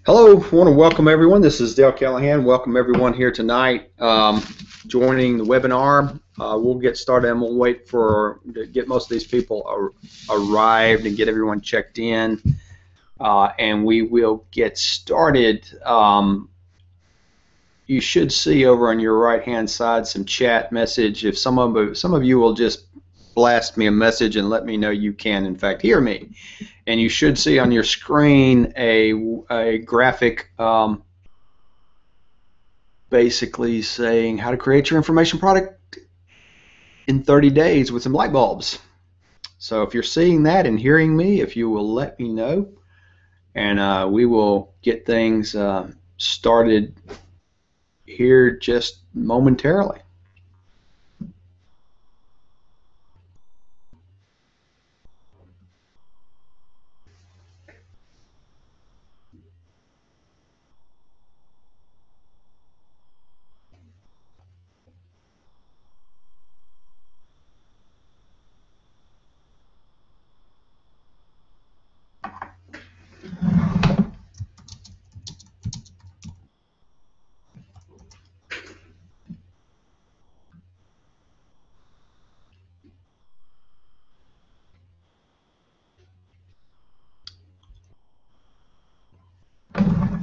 Hello, I want to welcome everyone. This is Dale Callahan. Welcome everyone here tonight joining the webinar. We'll get started and we'll wait to get most of these people arrived and get everyone checked in, and we will get started. You should see over on your right hand side some chat message. If some of you will just blast me a message and let me know you can in fact hear me. And you should see on your screen a graphic basically saying how to create your information product in 30 days with some light bulbs. So if you're seeing that and hearing me, if you will let me know, and we will get things started here just momentarily.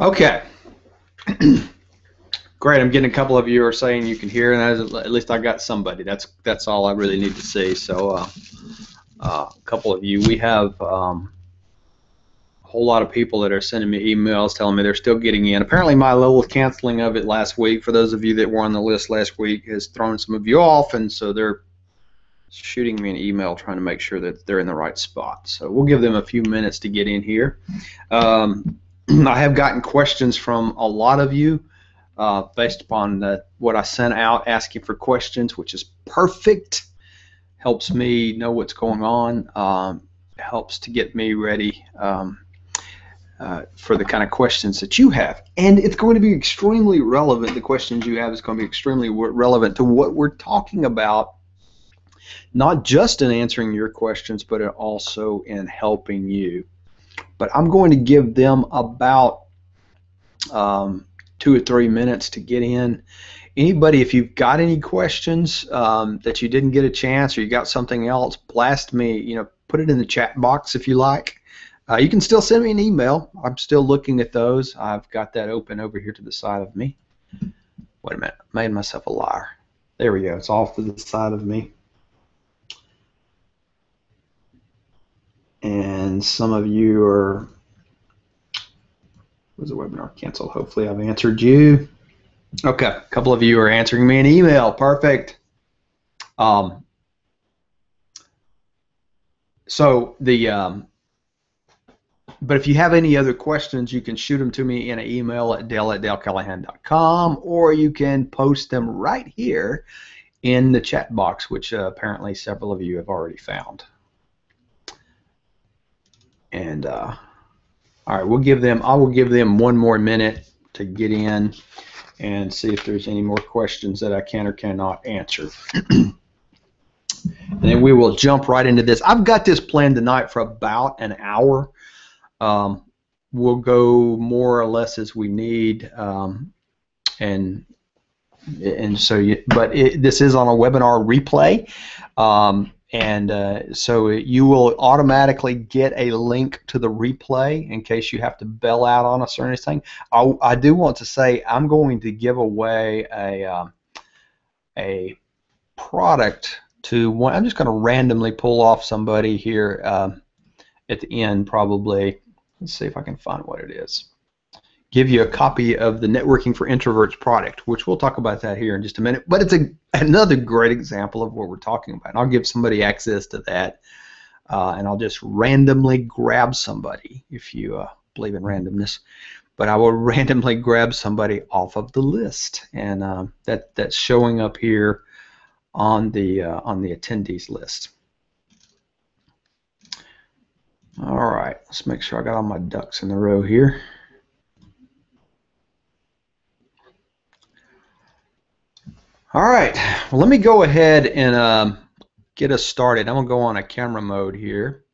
Okay. Great. I'm getting a couple of you are saying you can hear, and at least I got somebody. That's all I really need to see. So a couple of you. We have a whole lot of people that are sending me emails telling me they're still getting in. Apparently my little canceling of it last week, for those of you that were on the list last week, has thrown some of you off, and so they're shooting me an email trying to make sure that they're in the right spot. So we'll give them a few minutes to get in here. I have gotten questions from a lot of you based upon what I sent out asking for questions, which is perfect. Helps me know what's going on. Helps to get me ready for the kind of questions that you have. And it's going to be extremely relevant. The questions you have is going to be extremely relevant to what we're talking about, not just in answering your questions, but also in helping you. But I'm going to give them about 2 or 3 minutes to get in. Anybody, if you've got any questions that you didn't get a chance, or you got something else, blast me. Put it in the chat box if you like. You can still send me an email. I'm still looking at those. I've got that open over here to the side of me. Wait a minute. I made myself a liar. There we go. It's off to the side of me. And some of you was the webinar canceled? Hopefully I've answered you. Okay, a couple of you are answering me an email. Perfect. But if you have any other questions, you can shoot them to me in an email at dale@dalecallahan.com, or you can post them right here in the chat box, which apparently several of you have already found. And all right, I will give them 1 more minute to get in and see if there's any more questions that I can or cannot answer. And then we will jump right into this. I've got this planned tonight for about an hour. We'll go more or less as we need, and so. This is on a webinar replay. So you will automatically get a link to the replay in case you have to bail out on us or anything. I do want to say I'm going to give away a product to one. I'm just going to randomly pull off somebody here at the end probably. Let's see if I can find what it is. Give you a copy of the Networking for Introverts product, which we'll talk about that here in just a minute. But it's another great example of what we're talking about. And I'll give somebody access to that, and I'll just randomly grab somebody, if you believe in randomness. But I will randomly grab somebody off of the list, and that's showing up here on the attendees list. All right, let's make sure I got all my ducks in a row here. All right, well, let me go ahead and get us started. I'm going to go on a camera mode here.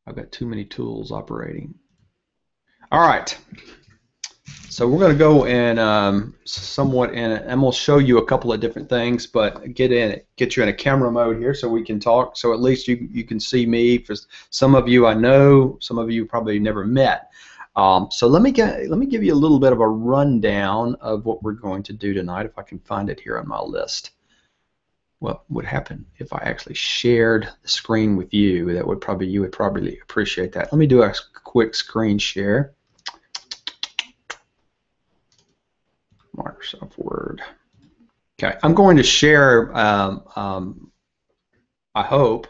I've got too many tools operating. All right. So we're going to go and I'm going to show you a couple of different things, but get you in a camera mode here so we can talk. So at least you can see me. For some of you I know, some of you probably never met. So let me give you a little bit of a rundown of what we're going to do tonight, if I can find it here on my list. What would happen if I actually shared the screen with you? You would probably appreciate that. Let me do a quick screen share. Microsoft Word. Okay, I'm going to share. I hope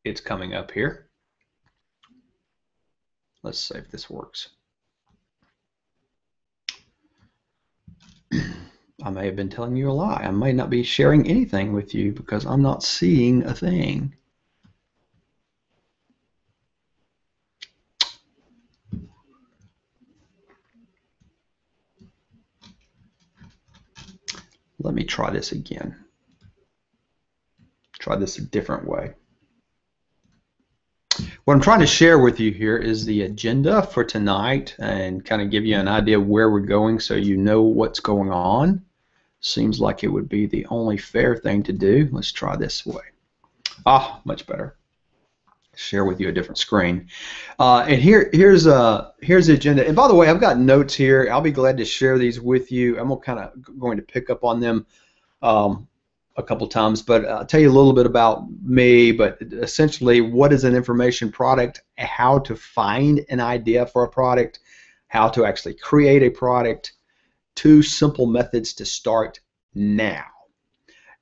it's coming up here. Let's see if this works. I may have been telling you a lie. I may not be sharing anything with you because I'm not seeing a thing. Let me try this again. Try this a different way. What I'm trying to share with you here is the agenda for tonight and kind of give you an idea of where we're going so you know what's going on. Seems like it would be the only fair thing to do. Let's try this way. Ah, much better. Share with you a different screen. And here's the agenda. And by the way, I've got notes here. I'll be glad to share these with you. I'm going to pick up on them a couple times, but I'll tell you a little bit about me. But essentially, what is an information product? How to find an idea for a product? How to actually create a product? 2 simple methods to start now.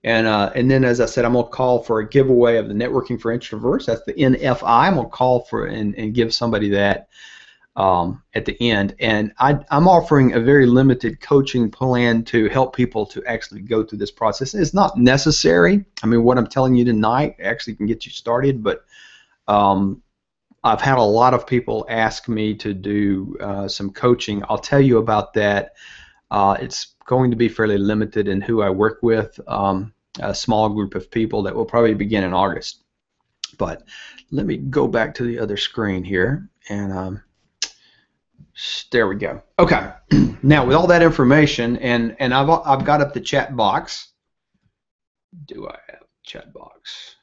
And then, as I said, I'm going to call for a giveaway of the Networking for Introverts. That's the NFI. I'm going to call for and give somebody that at the end. And I'm offering a very limited coaching plan to help people to actually go through this process. It's not necessary. I mean, what I'm telling you tonight actually can get you started, but I've had a lot of people ask me to do some coaching. I'll tell you about that. It's going to be fairly limited in who I work with, a small group of people that will probably begin in August. But let me go back to the other screen here, and there we go. Okay, now with all that information, and I've got up the chat box. Do I have chat box?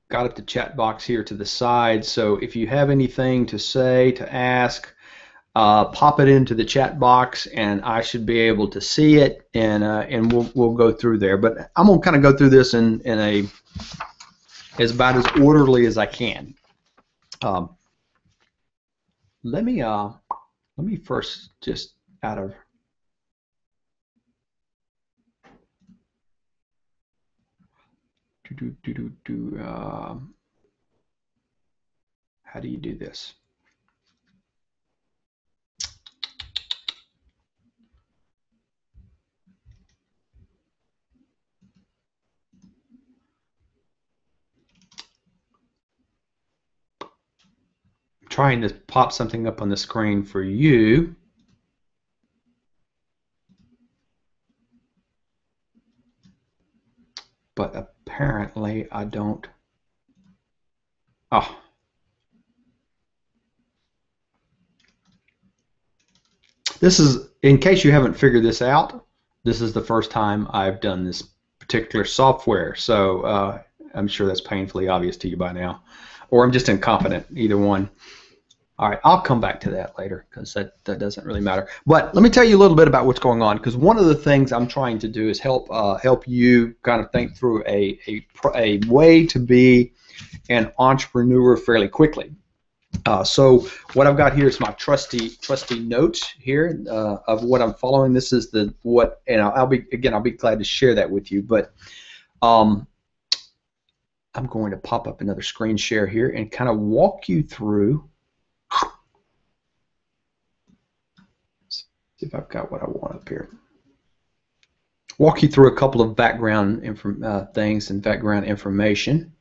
Got up the chat box here to the side, so if you have anything to say, to ask, pop it into the chat box, and I should be able to see it, and we'll go through there. But I'm gonna kind of go through this in a about as orderly as I can. Let me first just out of how do you do this? Trying to pop something up on the screen for you. But apparently I don't. Oh. This is, in case you haven't figured this out, this is the first time I've done this particular software. So I'm sure that's painfully obvious to you by now. Or I'm just incompetent, either one. All right, I'll come back to that later because that doesn't really matter. But let me tell you a little bit about what's going on, because one of the things I'm trying to do is help you kind of think through a way to be an entrepreneur fairly quickly. So what I've got here is my trusty notes here of what I'm following. This is and I'll be glad to share that with you. But I'm going to pop up another screen share here and kind of walk you through. See if I've got what I want up here. Walk you through a couple of background things and background information.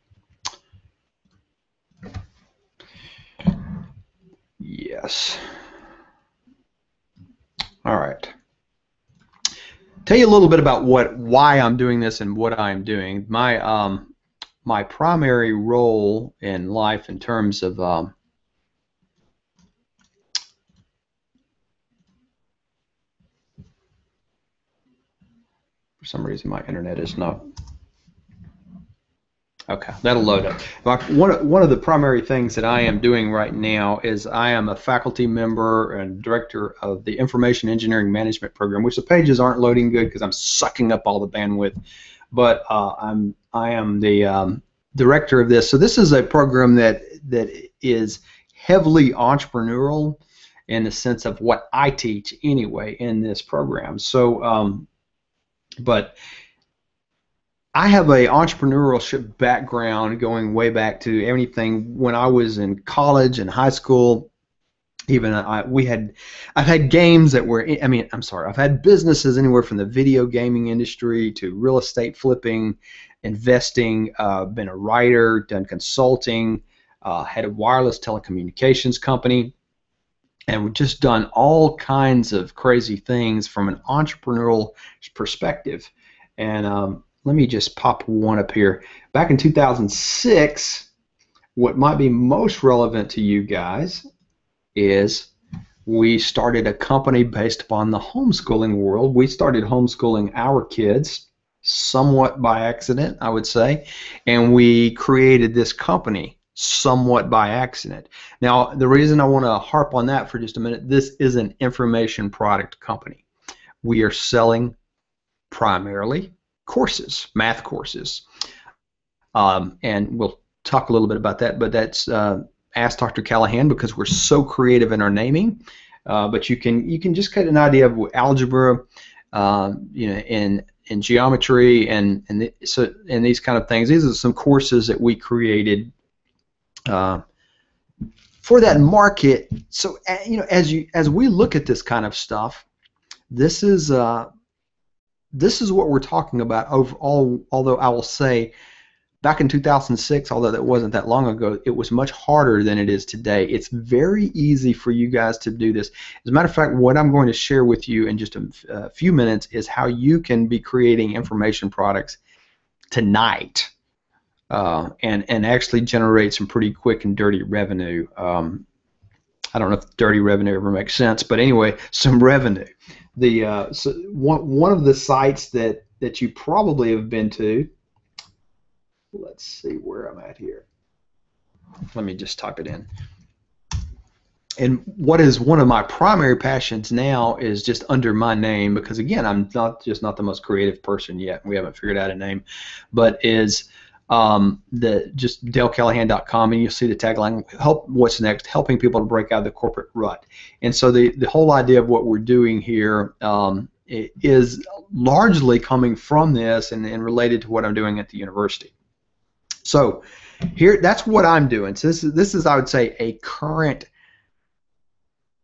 Yes. All right. Tell you a little bit about why I'm doing this and what I'm doing. My primary role in life in terms of For some reason, my internet is not. Okay, that'll load up. One of the primary things that I am doing right now is I am a faculty member and director of the Information Engineering Management Program, which the pages aren't loading good because I'm sucking up all the bandwidth. But I am the director of this. So this is a program that is heavily entrepreneurial in the sense of what I teach anyway in this program. So, but I have a entrepreneurship background going way back to anything when I was in college and high school. Even I've had games that were, I've had businesses anywhere from the video gaming industry to real estate flipping, investing, been a writer, done consulting, had a wireless telecommunications company, and we've just done all kinds of crazy things from an entrepreneurial perspective. And let me just pop one up here. Back in 2006, what might be most relevant to you guys is we started a company based upon the homeschooling world. We started homeschooling our kids somewhat by accident, I would say, and we created this company somewhat by accident. Now, the reason I want to harp on that for just a minute, this is an information product company. We are selling primarily courses, math courses, and we'll talk a little bit about that, but that's Ask Dr. Callahan because we're so creative in our naming. But you can just get an idea of algebra, in geometry and these kind of things. These are some courses that we created for that market. So as we look at this kind of stuff, this is what we're talking about overall. Although I will say, back in 2006, although that wasn't that long ago, it was much harder than it is today. It's very easy for you guys to do this. As a matter of fact, what I'm going to share with you in just a few minutes is how you can be creating information products tonight and actually generate some pretty quick and dirty revenue. I don't know if dirty revenue ever makes sense, but anyway, some revenue. So one of the sites that you probably have been to, let's see where I'm at here. Let me just type it in. And what is one of my primary passions now is just under my name, because again, I'm not the most creative person yet. We haven't figured out a name, but is just DaleCallahan.com, and you'll see the tagline, what's next, helping people to break out of the corporate rut. And so the whole idea of what we're doing here is largely coming from this and related to what I'm doing at the university. So here, that's what I'm doing. So this is I would say a current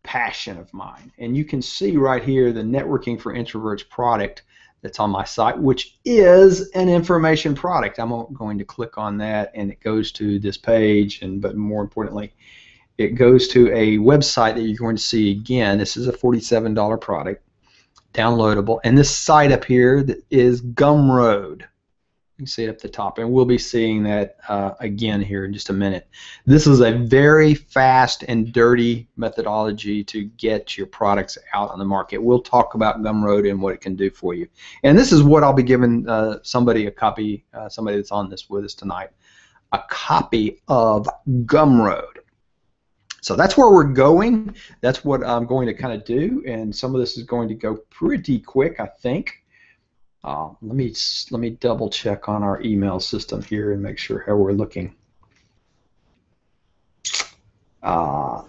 passion of mine, and you can see right here the Networking for Introverts product that's on my site, which is an information product. I'm going to click on that, and it goes to this page, but more importantly, it goes to a website that you're going to see again. This is a $47 product, downloadable, and this site up here is Gumroad. You can see it up the top, and we'll be seeing that again here in just a minute. This is a very fast and dirty methodology to get your products out on the market. We'll talk about Gumroad and what it can do for you. And this is what I'll be giving somebody a copy, somebody that's on this with us tonight, a copy of Gumroad. So that's where we're going. That's what I'm going to kind of do, and some of this is going to go pretty quick, I think. Let me double check on our email system here and make sure how we're looking. I'm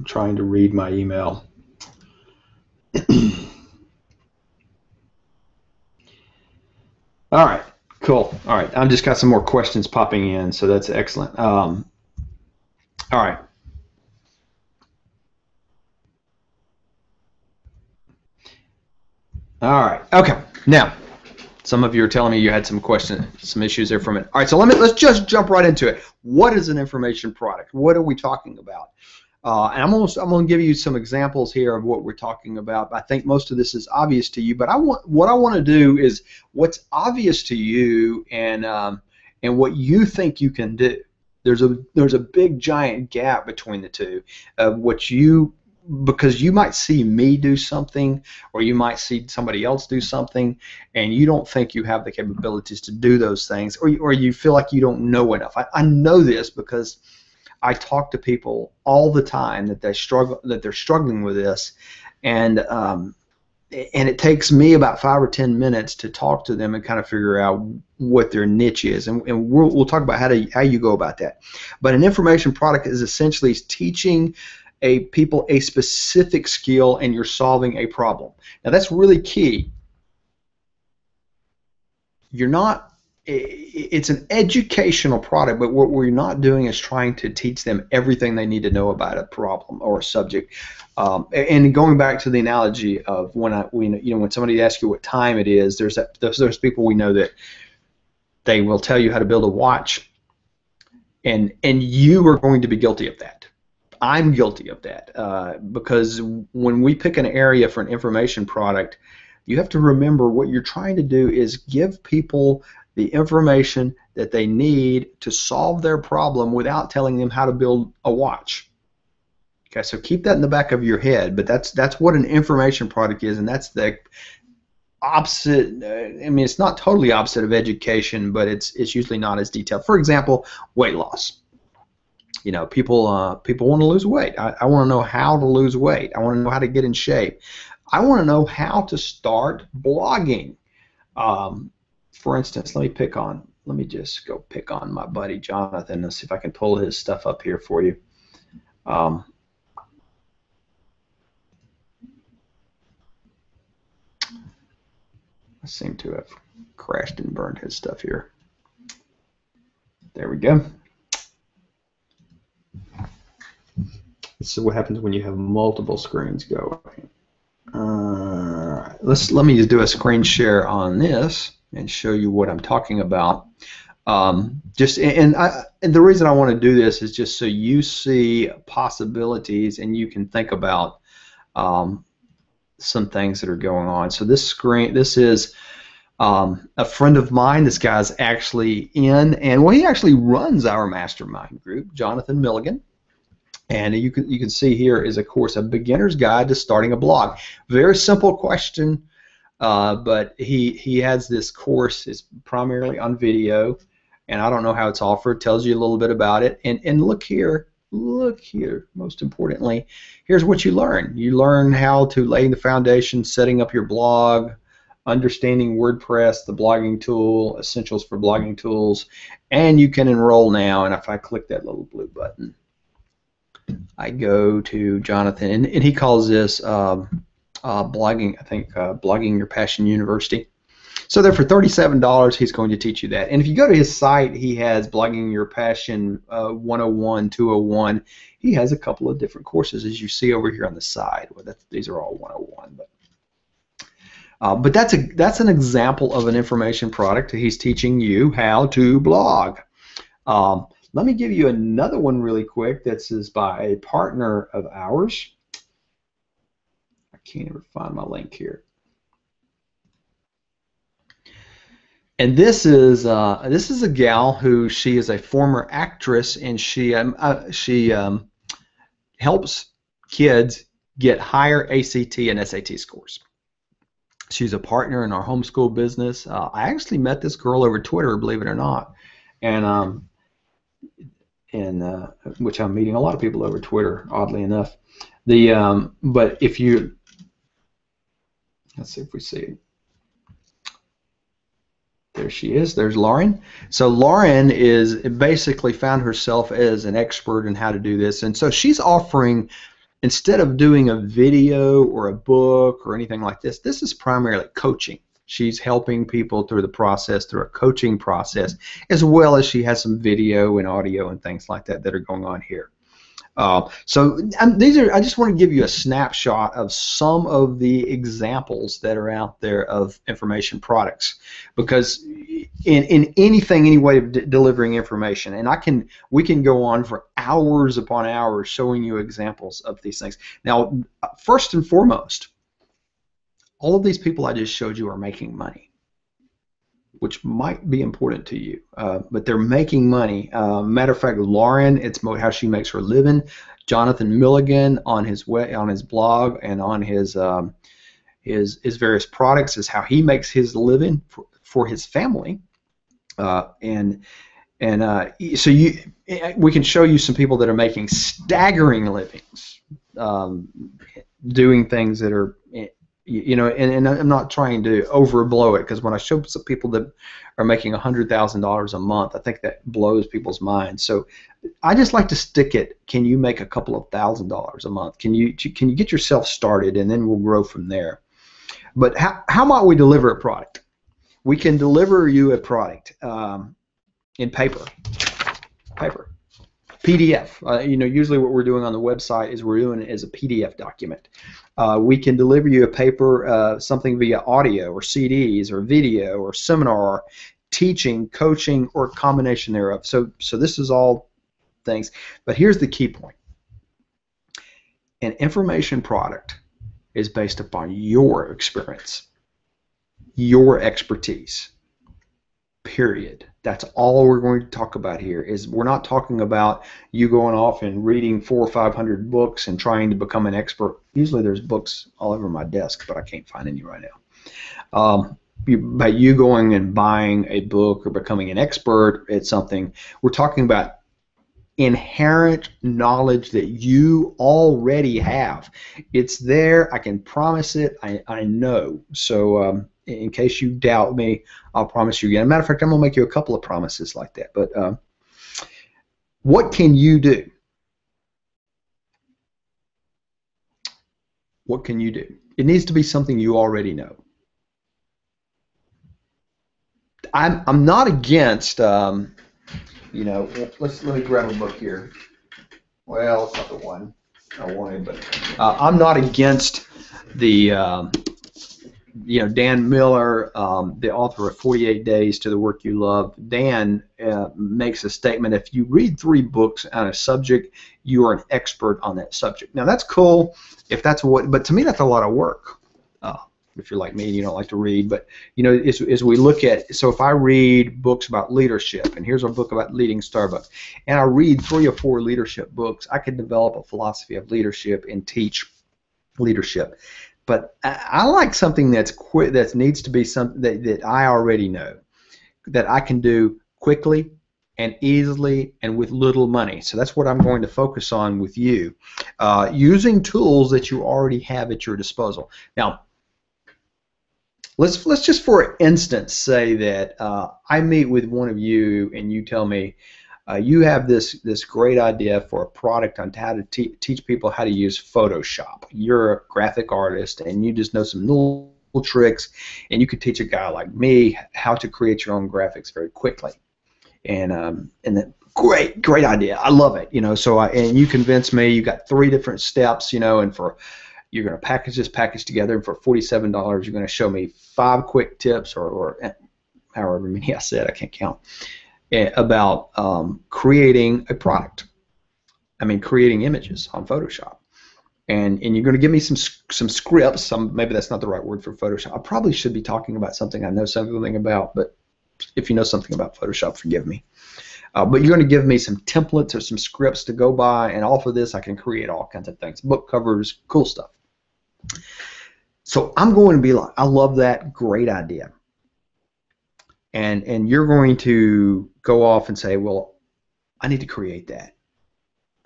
trying to read my email. All right, cool. All right, I've just got some more questions popping in, so that's excellent. All right. All right. Okay. Now, some of you are telling me you had some questions, some issues there from it. All right. So let's just jump right into it. What is an information product? What are we talking about? And I'm going to give you some examples here of what we're talking about. I think most of this is obvious to you, but what I want to do is what's obvious to you and what you think you can do. There's a big giant gap between the two of what you because you might see me do something, or you might see somebody else do something, and you don't think you have the capabilities to do those things, or you feel like you don't know enough. I know this because I talk to people all the time that they're struggling with this, and it takes me about 5 or 10 minutes to talk to them and kind of figure out what their niche is, and we'll talk about how you go about that. But an information product is essentially teaching people a specific skill, and you're solving a problem. Now that's really key. It's an educational product, but what we're not doing is trying to teach them everything they need to know about a problem or a subject. And going back to the analogy of when somebody asks you what time it is, there's people we know that they will tell you how to build a watch, and you are going to be guilty of that. I'm guilty of that because when we pick an area for an information product, you have to remember what you're trying to do is give people the information that they need to solve their problem without telling them how to build a watch. Okay, so keep that in the back of your head, but that's what an information product is, and that's the opposite. I mean, it's not totally opposite of education, but it's usually not as detailed. For example, weight loss. You know, people want to lose weight. I want to know how to lose weight. I want to know how to get in shape. I want to know how to start blogging. For instance, let me just go pick on my buddy Jonathan. Let's see if I can pull his stuff up here for you. I seem to have crashed and burned his stuff here. There we go. This is what happens when you have multiple screens going. Let me just do a screen share on this and show you what I'm talking about. And the reason I want to do this is just so you see possibilities and you can think about some things that are going on. So this is a friend of mine. This guy's actually he actually runs our mastermind group, Jonathan Milligan. And you can see here is, of course, a beginner's guide to starting a blog. Very simple question, but he has this course. It's primarily on video, and I don't know how it's offered. Tells you a little bit about it. And look here. Most importantly, here's what you learn. You learn how to lay the foundation, setting up your blog, understanding WordPress, the blogging tool, essentials for blogging tools, and you can enroll now. And if I click that little blue button, I go to Jonathan, and he calls this blogging. I think Blogging Your Passion University. So there, for $37, he's going to teach you that. And if you go to his site, he has Blogging Your Passion 101, 201. He has a couple of different courses, as you see over here on the side. Well, these are all 101, but that's an example of an information product. He's teaching you how to blog. Let me give you another one really quick. This is by a partner of ours. I can't even find my link here. And this is a gal who, she is a former actress, and she helps kids get higher ACT and SAT scores. She's a partner in our homeschool business. I actually met this girl over Twitter, believe it or not, and which I'm meeting a lot of people over Twitter, oddly enough. But if you, let's see if we see it. There she is. There's Lauren. So Lauren is basically found herself as an expert in how to do this, and so she's offering, instead of doing a video or a book or anything like this, this is primarily coaching. She's helping people through the process, through a coaching process, as well as she has some video and audio and things like that that are going on here. So I just want to give you a snapshot of some of the examples that are out there of information products, because in anything, any way of delivering information, and we can go on for hours upon hours showing you examples of these things. Now, first and foremost, all of these people I just showed you are making money. which might be important to you, but they're making money. Matter of fact, Lauren, it's how she makes her living. Jonathan Milligan on his blog and on his various products is how he makes his living for his family. So we can show you some people that are making staggering livings, doing things that are, and I'm not trying to overblow it, because when I show some people that are making $100,000 a month, I think that blows people's minds. So I just like to stick it. Can you make a couple of $1,000s a month? Can you get yourself started, and then we'll grow from there. But how might we deliver a product? We can deliver you a product in paper, PDF. Usually what we're doing on the website is we're doing it as a PDF document. We can deliver you a paper, something via audio or CDs or video or seminar, teaching, coaching, or a combination thereof. So this is all things. But here's the key point. An information product is based upon your experience, your expertise, period. That's all we're going to talk about here. Is we're not talking about you going off and reading 400 or 500 books and trying to become an expert. Usually there's books all over my desk, but I can't find any right now. By you going and buying a book or becoming an expert at something, we're talking about inherent knowledge that you already have. It's there. I can promise it. I know. So in case you doubt me, I'll promise you again. As a matter of fact, I'm going to make you a couple of promises like that. But what can you do? What can you do? It needs to be something you already know. I'm not against, let me grab a book here. Well, it's not the one I wanted, but I'm not against the, Dan Miller, the author of 48 Days to the Work You Love. Dan makes a statement: if you read 3 books on a subject, you are an expert on that subject. Now that's cool, if that's but to me that's a lot of work. If you're like me and you don't like to read, but as we look at, so if I read books about leadership, and here's a book about leading Starbucks, and I read 3 or 4 leadership books, I could develop a philosophy of leadership and teach leadership. But I like something that needs to be something that I already know, that I can do quickly and easily and with little money. So that's what I'm going to focus on with you, using tools that you already have at your disposal. Now, let's just for instance say that I meet with one of you and you tell me you have this great idea for a product on how to teach people how to use Photoshop. You're a graphic artist and you just know some little tricks, and you could teach a guy like me how to create your own graphics very quickly. And that great idea. I love it. And you convince me. You got 3 different steps. And you're going to package this package together, and for $47, you're going to show me 5 quick tips, or however many I said, I can't count, about creating a product. Creating images on Photoshop, and you're going to give me some scripts. Maybe that's not the right word for Photoshop. I probably should be talking about something I know something about, but if you know something about Photoshop, forgive me. But you're going to give me some templates or some scripts to go by, and off of this I can create all kinds of things, book covers, cool stuff. So I'm going to be like, I love that, great idea. And you're going to go off and say, well, I need to create that.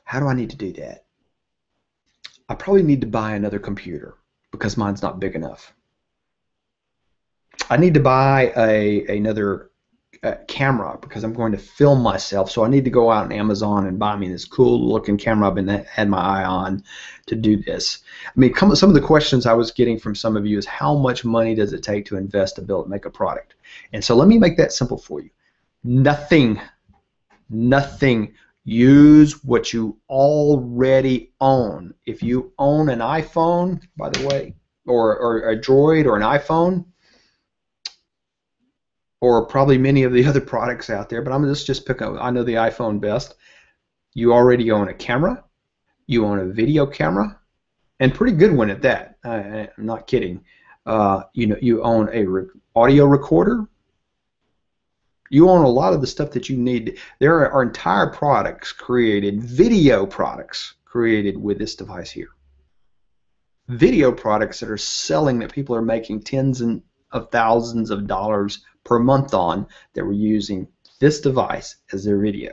How do I need to do that? I probably need to buy another computer because mine's not big enough. I need to buy another camera because I'm going to film myself, so I need to go out on Amazon and buy me this cool looking camera I've had my eye on to do this. Some of the questions I was getting from some of you is, how much money does it take to invest to make a product? And so let me make that simple for you. Nothing. Use what you already own. If you own an iPhone, by the way, or a Droid or an iPhone, or probably many of the other products out there, but I'm just pick up. I know the iPhone best. You already own a camera. You own a video camera, and pretty good one at that. I'm not kidding. You own a audio recorder. You own a lot of the stuff that you need. There are entire products created, video products created with this device here. Video products that are selling, that people are making tens of thousands of dollars per month on, that were using this device as their video.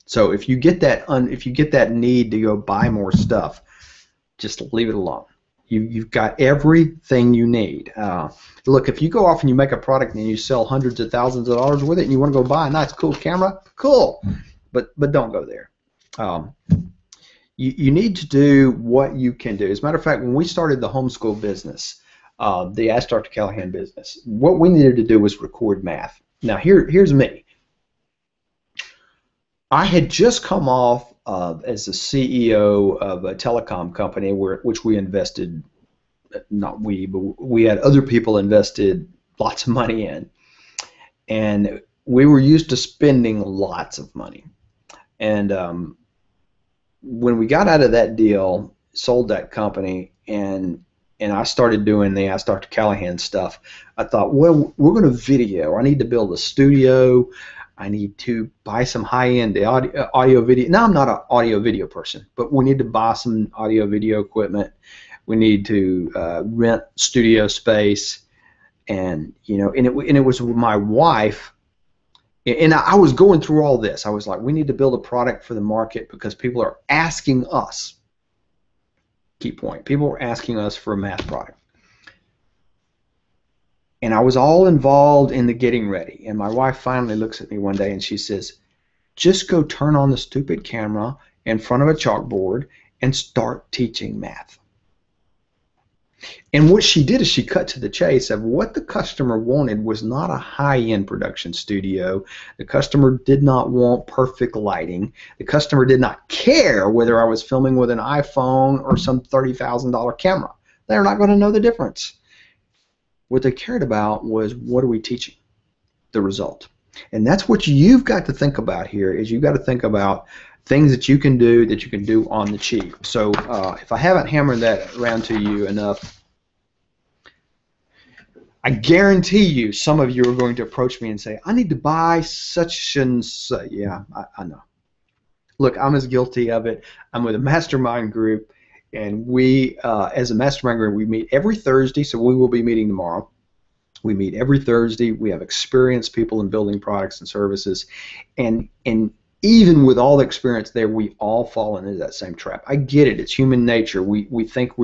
So if you get that need to go buy more stuff, just leave it alone. You've got everything you need. Look, if you go off and you make a product and you sell hundreds of thousands of dollars with it, and you want to go buy a nice, cool camera, cool, but don't go there. You need to do what you can do. As a matter of fact, when we started the homeschool business, the Ask Dr. Callahan business, what we needed to do was record math. Now here's me. I had just come off as the CEO of a telecom company which we invested, not we, but we had other people invested lots of money in. And we were used to spending lots of money. And when we got out of that deal, sold that company, and I started doing the Ask Dr. Callahan stuff, I thought, well, we're going to video. I need to build a studio. I need to buy some high-end audio video. Now, I'm not an audio video person, but we need to buy some audio video equipment. We need to rent studio space, and and it was with my wife. And I was going through all this. I was like, we need to build a product for the market because people are asking us. Key point: people are asking us for a mass product. And I was all involved in the getting ready. And my wife finally looks at me one day and she says, just go turn on the stupid camera in front of a chalkboard and start teaching math. And what she did is she cut to the chase of what the customer wanted was not a high-end production studio. The customer did not want perfect lighting. The customer did not care whether I was filming with an iPhone or some $30,000 camera. They're not going to know the difference. What they cared about was, what are we teaching? The result. And that's what you've got to think about here, is you've got to think about things that you can do on the cheap. So if I haven't hammered that around to you enough, I guarantee you some of you are going to approach me and say, I need to buy such and such. Yeah, I know. Look, I'm as guilty of it. I'm with a mastermind group. And we, as a mastermind group, we meet every Thursday, so we will be meeting tomorrow. We meet every Thursday. We have experienced people in building products and services. And even with all the experience there, we all fall into that same trap. I get it. It's human nature. We think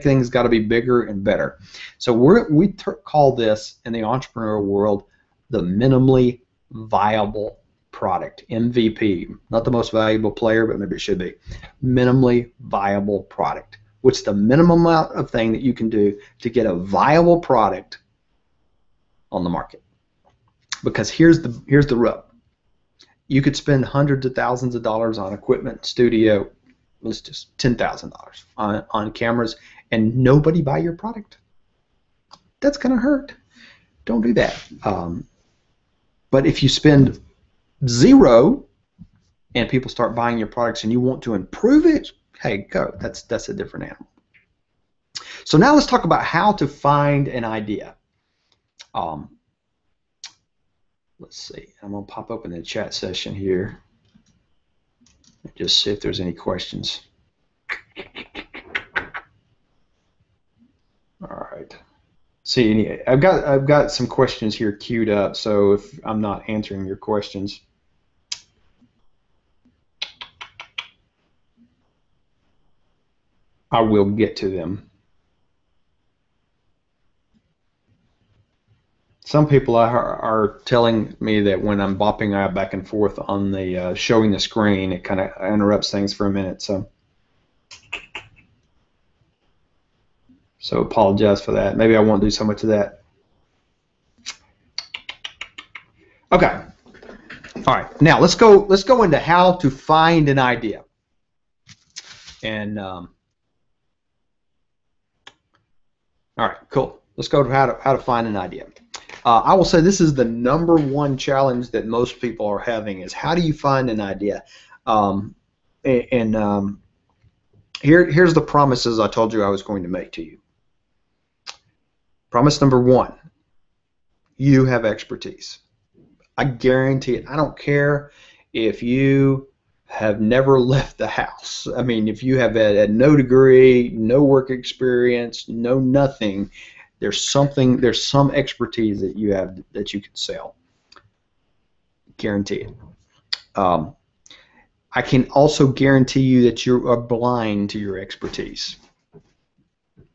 things got to be bigger and better. So we call this, in the entrepreneurial world, the minimally viable product, MVP. Not the most valuable player, but maybe it should be. Minimally viable product. What's the minimum amount of thing that you can do to get a viable product on the market? Because here's the rub. You could spend hundreds of thousands of dollars on equipment, studio, let's just $10,000 on cameras, and nobody buy your product. That's going to hurt. Don't do that. But if you spend zero and people start buying your products and you want to improve it, hey, go. That's a different animal. So now let's talk about how to find an idea. Let's see. I'm going to pop open the chat session here and just see if there's any questions. All right. See, I've got some questions here queued up, so if I'm not answering your questions, I will get to them. Some people are telling me that when I'm bopping back and forth on the showing the screen, it kind of interrupts things for a minute. So apologize for that. Maybe I won't do so much of that. Okay. All right. Now let's go into how to find an idea. And all right, cool. Let's go to how to find an idea. I will say this is the #1 challenge that most people are having, is how do you find an idea? Here's the promises I told you I was going to make to you. Promise number 1, you have expertise. I guarantee it. I don't care if you have never left the house. I mean, if you have had no degree, no work experience, no nothing, there's some expertise that you have that you can sell. Guarantee it. Um, I can also guarantee you that you are blind to your expertise,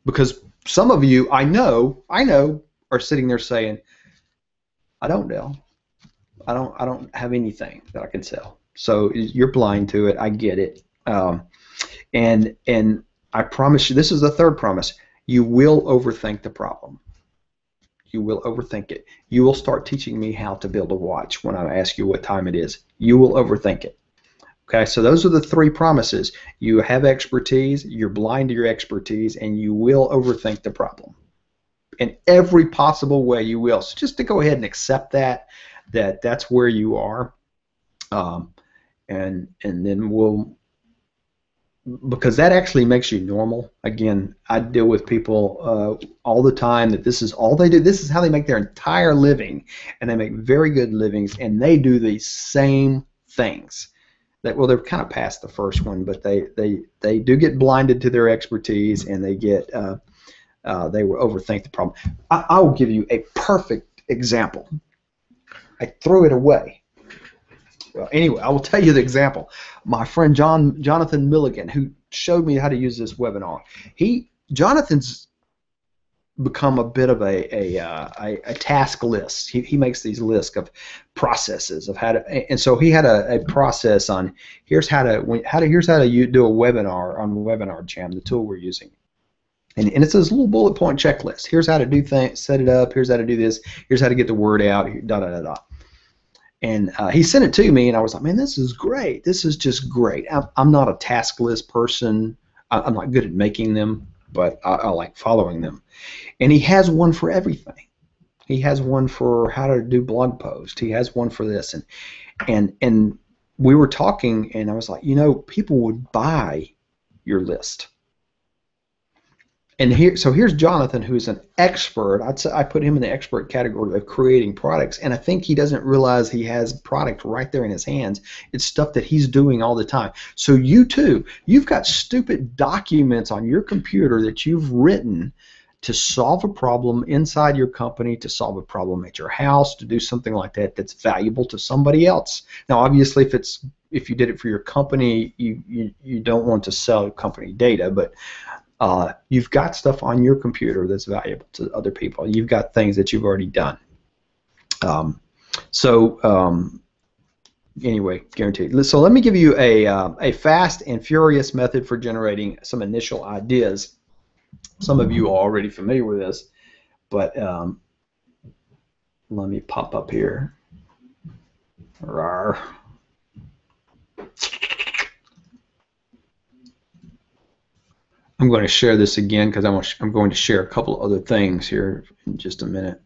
because some of you I know are sitting there saying, I don't know. I don't have anything that I can sell. So you're blind to it. I get it. And I promise you, this is the third promise. You will overthink the problem. You will overthink it. You will start teaching me how to build a watch when I ask you what time it is. You will overthink it. Okay, so those are the three promises. You have expertise, you're blind to your expertise, and you will overthink the problem. In every possible way you will. So just to go ahead and accept that's where you are, and then we'll, because that actually makes you normal. Again, I deal with people all the time that this is all they do. This is how they make their entire living, and they make very good livings, and they do the same things. Well, they're kind of past the first one, but they do get blinded to their expertise, and they get they will overthink the problem. I will give you a perfect example. I threw it away. Well, anyway, I will tell you the example. My friend Jonathan Milligan, who showed me how to use this webinar, Jonathan's become a bit of a task list. He makes these lists of processes of how to, and so he had a process on here's how to do a webinar on Webinar Jam, the tool we're using. And it's this little bullet point checklist. Here's how to do things, set it up. Here's how to do this. Here's how to get the word out. Da da da da. And he sent it to me, and I was like, man, this is great. This is just great. I'm not a task list person. I'm not good at making them, but I like following them. And he has one for everything. He has one for how to do blog posts. He has one for this, and we were talking, and I was like, people would buy your list. And here's Jonathan, who's an expert. I'd say I put him in the expert category of creating products, and I think he doesn't realize he has product right there in his hands. It's stuff that he's doing all the time. So you too, you've got stupid documents on your computer that you've written to solve a problem inside your company, to solve a problem at your house, to do something like that that's valuable to somebody else. Now, obviously, if you did it for your company, you don't want to sell company data, but you've got stuff on your computer that's valuable to other people. You've got things that you've already done. Anyway, guaranteed. So let me give you a fast and furious method for generating some initial ideas. Some of you are already familiar with this, but let me pop up here. Rawr. I'm going to share this again because I'm going to share a couple other things here in just a minute.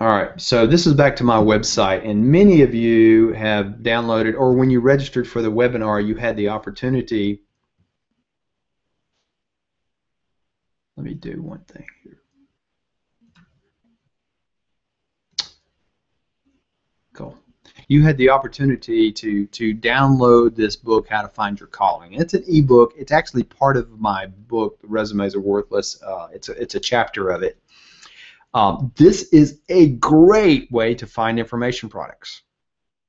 All right, so this is back to my website, and many of you have downloaded, or when you registered for the webinar, you had the opportunity. Let me do one thing here. Cool. You had the opportunity to download this book, How to Find Your Calling. It's an ebook. It's actually part of my book, Resumes Are Worthless. It's a chapter of it. This is a great way to find information products.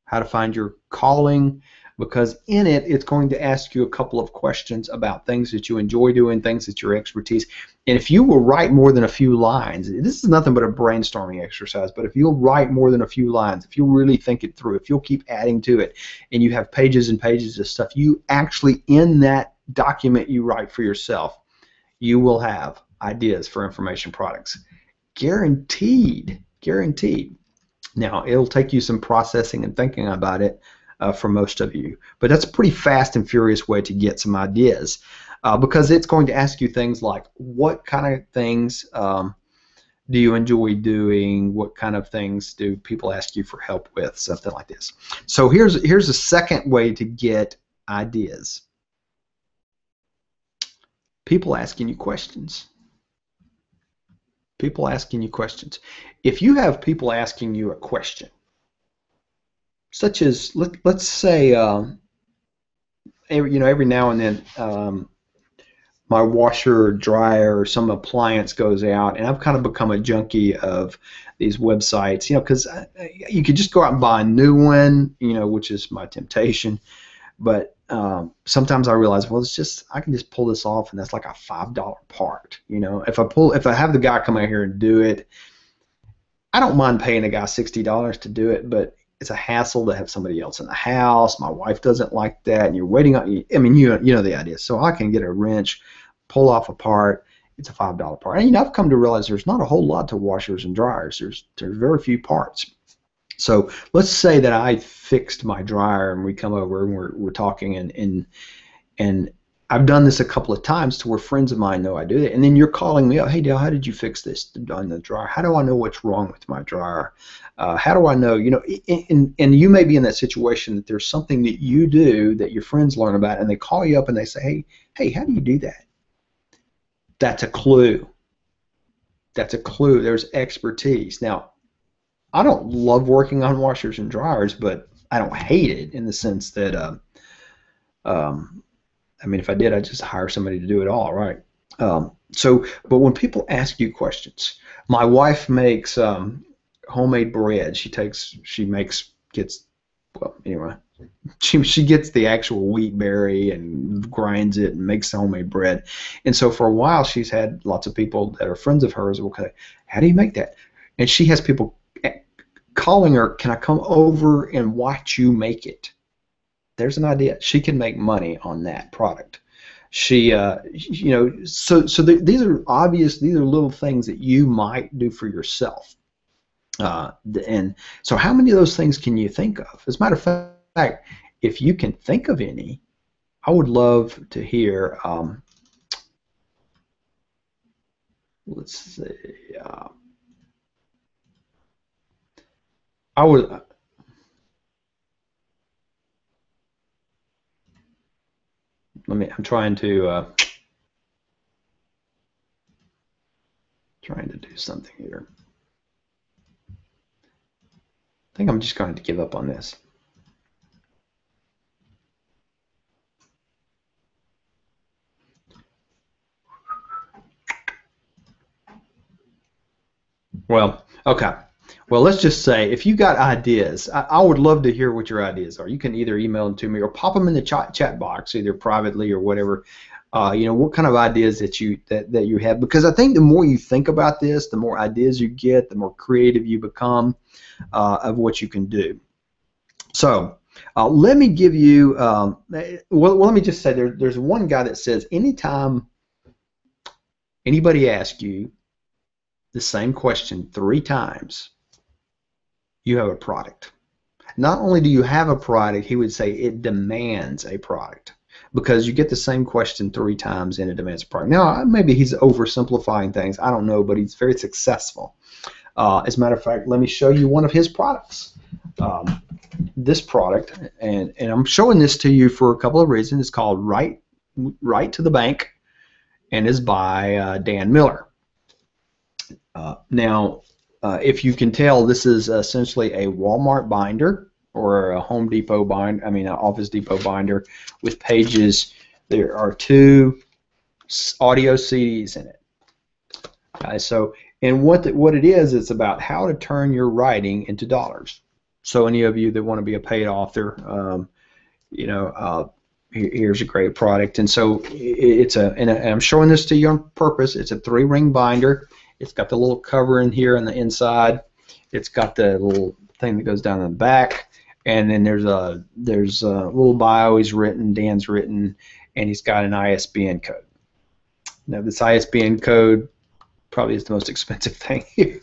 How to find your calling, because in it, it's going to ask you a couple of questions about things that you enjoy doing, things that your expertise. And if you will write more than a few lines, this is nothing but a brainstorming exercise, but if you'll write more than a few lines, if you'll really think it through, if you'll keep adding to it, and you have pages and pages of stuff, you actually, in that document you write for yourself, you will have ideas for information products. Guaranteed. Guaranteed. Now, it'll take you some processing and thinking about it for most of you, but that's a pretty fast and furious way to get some ideas, because it's going to ask you things like, what kind of things do you enjoy doing? What kind of things do people ask you for help with? Something like this. So here's a second way to get ideas. People asking you questions. People asking you questions. If you have people asking you a question, such as let's say, every now and then, my washer or dryer or some appliance goes out, and I've kind of become a junkie of these websites, because you could just go out and buy a new one, which is my temptation. But sometimes I realize, well, I can just pull this off, and that's like a $5 part. If I have the guy come out here and do it, I don't mind paying a guy $60 to do it, but it's a hassle to have somebody else in the house. My wife doesn't like that, and you're waiting on. I mean, you know the idea. So I can get a wrench, pull off a part. It's a $5 part. And I've come to realize there's not a whole lot to washers and dryers. There's very few parts. So let's say that I fixed my dryer, and we come over and we're talking, and I've done this a couple of times to where friends of mine know I do it, and then you're calling me up, hey Dale, how did you fix this on the dryer? How do I know what's wrong with my dryer? How do I know? And you may be in that situation that there's something that you do that your friends learn about, and they call you up and they say, hey, how do you do that? That's a clue. That's a clue. There's expertise. Now, I don't love working on washers and dryers, but I don't hate it in the sense that, I mean, if I did, I'd just hire somebody to do it all, right? But when people ask you questions, my wife makes homemade bread. She gets the actual wheat berry and grinds it and makes homemade bread. And so for a while, she's had lots of people that are friends of hers will say, how do you make that? And she has people calling her, can I come over and watch you make it? There's an idea. She can make money on that product. These are obvious. These are little things that you might do for yourself. And so, how many of those things can you think of? As a matter of fact, if you can think of any, I would love to hear. Let's see. I'm trying to do something here. I think I'm just going to give up on this. Well, okay. Well, let's just say if you got ideas, I would love to hear what your ideas are. You can either email them to me or pop them in the chat box, either privately or whatever. What kind of ideas that you have, because I think the more you think about this, the more ideas you get, the more creative you become of what you can do. So let me give you. Let me just say there's one guy that says anytime anybody asks you the same question 3 times, you have a product. Not only do you have a product, he would say it demands a product, because you get the same question 3 times and it demands a product. Now, maybe he's oversimplifying things. I don't know, but he's very successful. As a matter of fact, let me show you one of his products. This product, and I'm showing this to you for a couple of reasons. It's called Right to the Bank, and is by Dan Miller. Now, if you can tell, this is essentially a Walmart binder or a Home Depot binder. I mean, an Office Depot binder with pages. There are 2 audio CDs in it. And what it is, it's about how to turn your writing into dollars. So any of you that want to be a paid author, here's a great product. And so and I'm showing this to you on purpose. It's a 3-ring binder. It's got the little cover in here on the inside. It's got the little thing that goes down in the back, and then there's a little bio he's written, Dan's written, and he's got an ISBN code. Now this ISBN code probably is the most expensive thing here.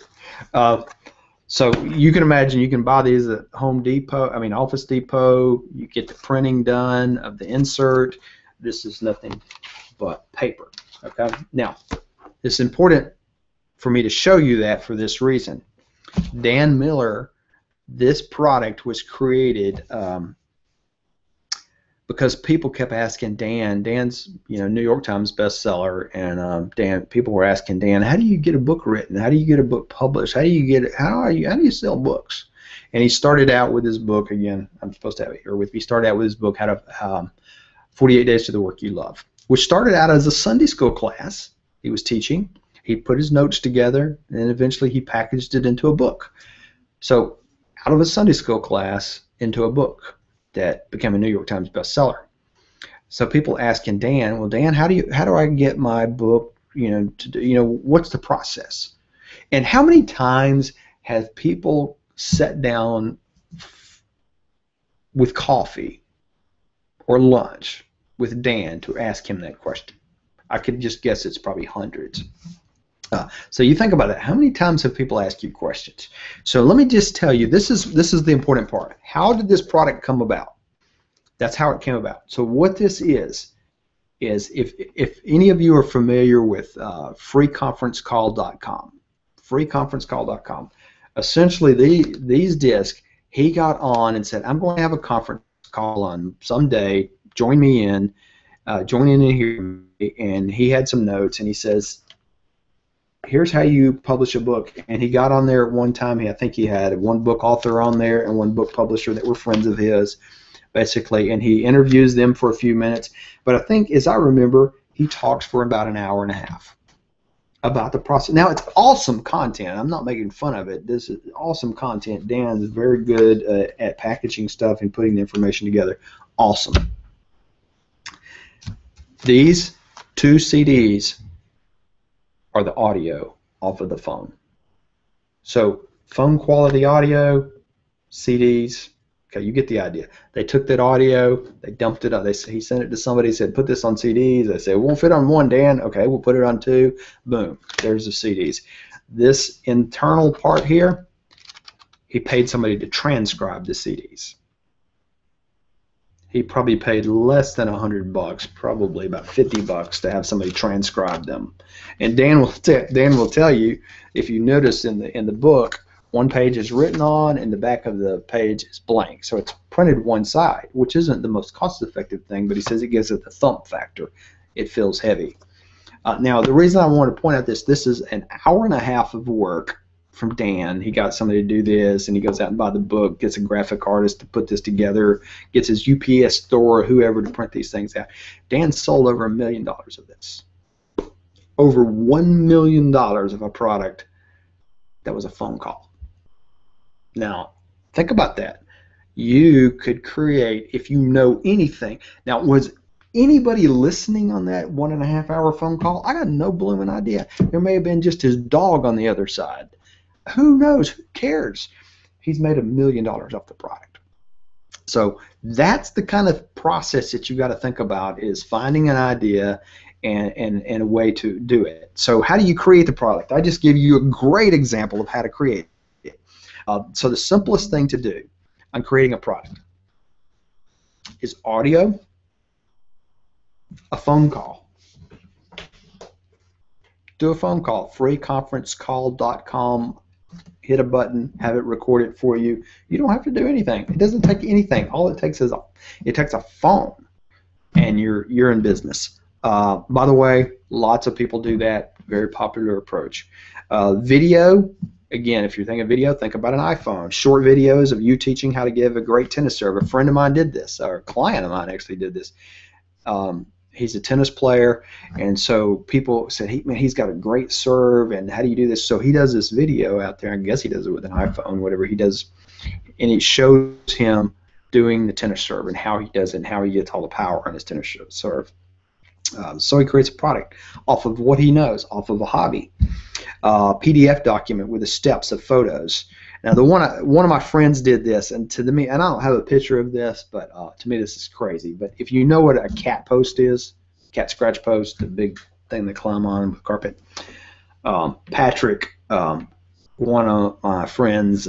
So you can imagine you can buy these at Office Depot. You get the printing done of the insert. This is nothing but paper. Okay. Now it's important for me to show you that for this reason. Dan Miller, this product was created because people kept asking Dan. Dan's, New York Times bestseller, and Dan. People were asking Dan, how do you get a book written? How do you get a book published? How do you sell books? And he started out with his book. Again, I'm supposed to have it here with me. He started out with his book, How to 48 Days to the Work You Love, which started out as a Sunday school class he was teaching. He put his notes together, and then eventually he packaged it into a book. So out of a Sunday school class into a book that became a New York Times bestseller. So people asking Dan, well, Dan, how do I get my book, what's the process? And how many times have people sat down with coffee or lunch with Dan to ask him that question? I could just guess it's probably hundreds. So you think about it. How many times have people asked you questions? So let me just tell you, this is the important part. How did this product come about? That's how it came about. So what this is if any of you are familiar with freeconferencecall.com, freeconferencecall.com, essentially these discs, he got on and said, I'm going to have a conference call on someday. Join in here. And he had some notes, and he says, here's how you publish a book. And he got on there at one time. I think he had one book author on there and one book publisher that were friends of his, basically, and he interviews them for a few minutes. But I think, as I remember, he talks for about an hour and a half about the process. Now, it's awesome content. I'm not making fun of it. This is awesome content. Dan is very good at packaging stuff and putting the information together. Awesome. These 2 CDs are the audio off of the phone. So phone quality audio, CDs. Okay, you get the idea. They took that audio, they dumped it up. He sent it to somebody, said, put this on CDs. They said, it won't fit on one, Dan. Okay, we'll put it on 2. Boom, there's the CDs. This internal part here, he paid somebody to transcribe the CDs. He probably paid less than $100, probably about $50 to have somebody transcribe them. And Dan will tell you, if you notice in the book, one page is written on, and the back of the page is blank. So it's printed one side, which isn't the most cost-effective thing, but he says it gives it the thump factor. It feels heavy. Now, the reason I want to point out this is an hour and a half of work from Dan. He got somebody to do this, and he goes out and buys the book, gets a graphic artist to put this together, gets his UPS store or whoever to print these things out. Dan sold over $1 million of this. Over $1 million of a product that was a phone call. Now, think about that. You could create, if you know anything. Now, was anybody listening on that 1.5 hour phone call? I got no blooming idea. There may have been just his dog on the other side. Who knows? Who cares? He's made $1 million off the product. So that's the kind of process that you got to think about, is finding an idea and a way to do it. So how do you create the product? I just give you a great example of how to create it. So the simplest thing to do on creating a product is audio, a phone call. Do a phone call, freeconferencecall.com. Hit a button, have it record it for you. You don't have to do anything. It doesn't take anything. All it takes is a phone, and you're in business. By the way, lots of people do that. Very popular approach. Video, again, if you're thinking video, think about an iPhone. Short videos of you teaching how to give a great tennis serve. A friend of mine did this, or a client of mine actually did this. He's a tennis player, and so people said, he's got a great serve, and how do you do this? So he does this video out there. I guess he does it with an iPhone, whatever he does, and it shows him doing the tennis serve and how he does it and how he gets all the power on his tennis serve. So he creates a product off of what he knows, off of a hobby. PDF document with the steps of photos. Now, one of my friends did this, and to me, and I don't have a picture of this, but to me this is crazy. But if you know what a cat post is, cat scratch post, the big thing they climb on the carpet, Patrick, one of my friends,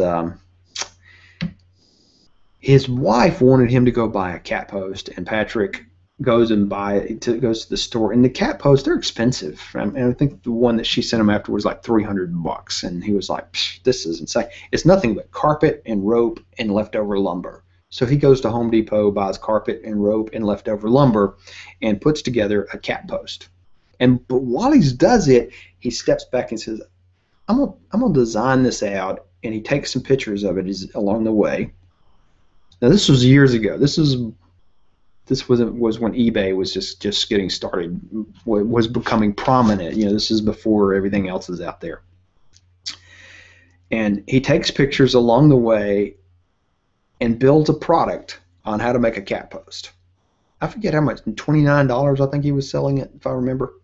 his wife wanted him to go buy a cat post, and Patrick goes to the store, and the cat posts, they're expensive. And I think the one that she sent him after was like $300, and he was like, this is insane. It's nothing but carpet and rope and leftover lumber. So he goes to Home Depot, buys carpet and rope and leftover lumber, and puts together a cat post. But while he does it, he steps back and says, I'm gonna design this out, and he takes some pictures of it along the way. Now this was years ago. This was when eBay was just getting started, was becoming prominent. This is before everything else is out there. And he takes pictures along the way and builds a product on how to make a cat post. I forget how much, $29 I think he was selling it, if I remember.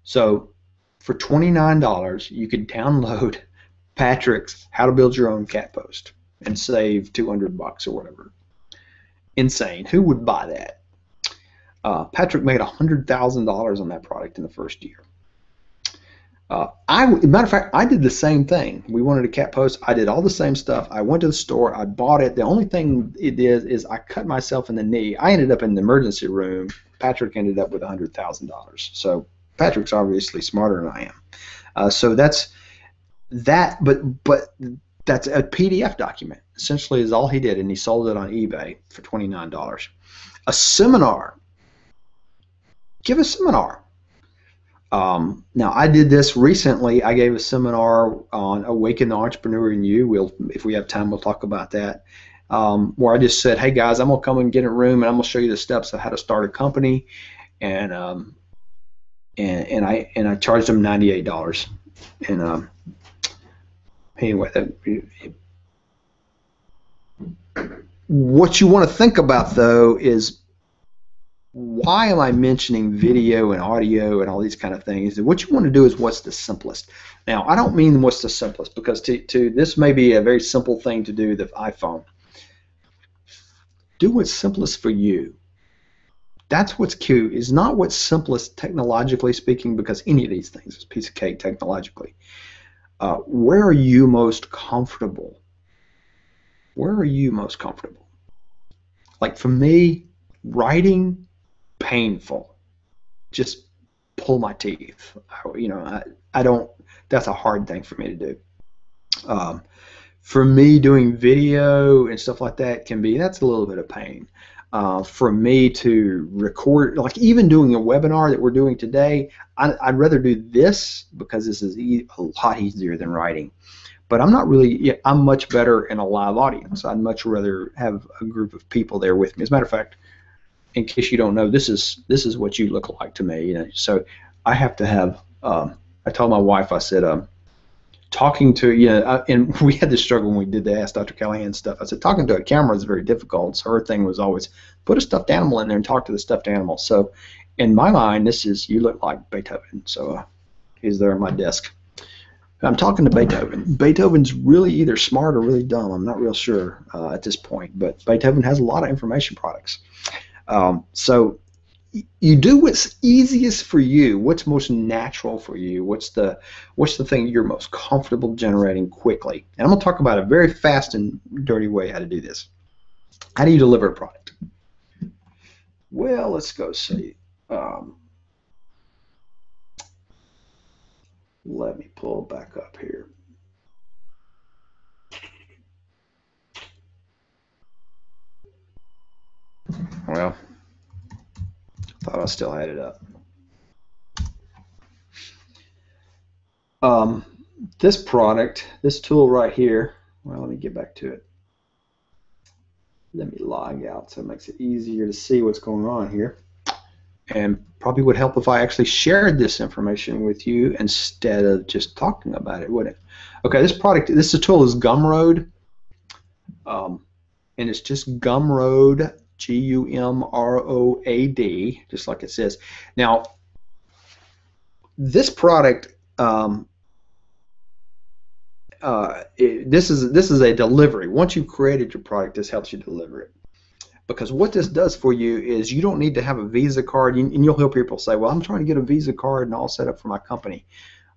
So for $29 you could download Patrick's How to Build Your Own Cat Post and save $200 or whatever. Insane. Who would buy that? Patrick made $100,000 on that product in the first year. Matter of fact, I did the same thing. We wanted a cat post. I did all the same stuff. I went to the store. I bought it. The only thing it is I cut myself in the knee. I ended up in the emergency room. Patrick ended up with $100,000. So Patrick's obviously smarter than I am. So that's that. But that's a PDF document. Essentially, is all he did, and he sold it on eBay for $29. A seminar. Give a seminar. Now, I did this recently. I gave a seminar on Awaken the Entrepreneur in You. If we have time, we'll talk about that. Where I just said, hey guys, I'm gonna come and get in a room, and I'm gonna show you the steps of how to start a company, and I charged them $98. And anyway, what you want to think about though is, why am I mentioning video and audio and all these kind of things? And what you want to do is what's the simplest. Now, I don't mean what's the simplest, because this may be a very simple thing to do with the iPhone. Do what's simplest for you. That's what's cute. Is not what's simplest technologically speaking, because any of these things is a piece of cake technologically. Where are you most comfortable? Where are you most comfortable? Like for me, writing, painful. Just pull my teeth. I don't. That's a hard thing for me to do. For me, doing video and stuff like that that's a little bit of pain. For me to record, like even doing a webinar that we're doing today, I'd rather do this because this is a lot easier than writing. But I'm not really. I'm much better in a live audience. I'd much rather have a group of people there with me. As a matter of fact, in case you don't know, this is what you look like to me. So I have to have. I told my wife, I said, talking to and we had this struggle when we did the Ask Dr. Callahan stuff. I said talking to a camera is very difficult. So her thing was always put a stuffed animal in there and talk to the stuffed animal. So in my mind, you look like Beethoven. So he's there at my desk. I'm talking to Beethoven. Beethoven's really either smart or really dumb. I'm not real sure at this point, but Beethoven has a lot of information products. So you do what's easiest for you, what's most natural for you, what's the thing you're most comfortable generating quickly. And I'm going to talk about a very fast and dirty way how to do this. How do you deliver a product? Well, let's go see. Let me pull back up here. Well, thought I still had it up. This product, this tool right here, well, let me get back to it. Let me log out so it makes it easier to see what's going on here. And probably would help if I actually shared this information with you instead of just talking about it, wouldn't it? Okay, this tool is Gumroad, and it's just Gumroad, Gumroad, just like it says. Now, this product, this is a delivery. Once you've created your product, this helps you deliver it. Because what this does for you is you don't need to have a Visa card, and you'll hear people say, well, I'm trying to get a Visa card and all set up for my company.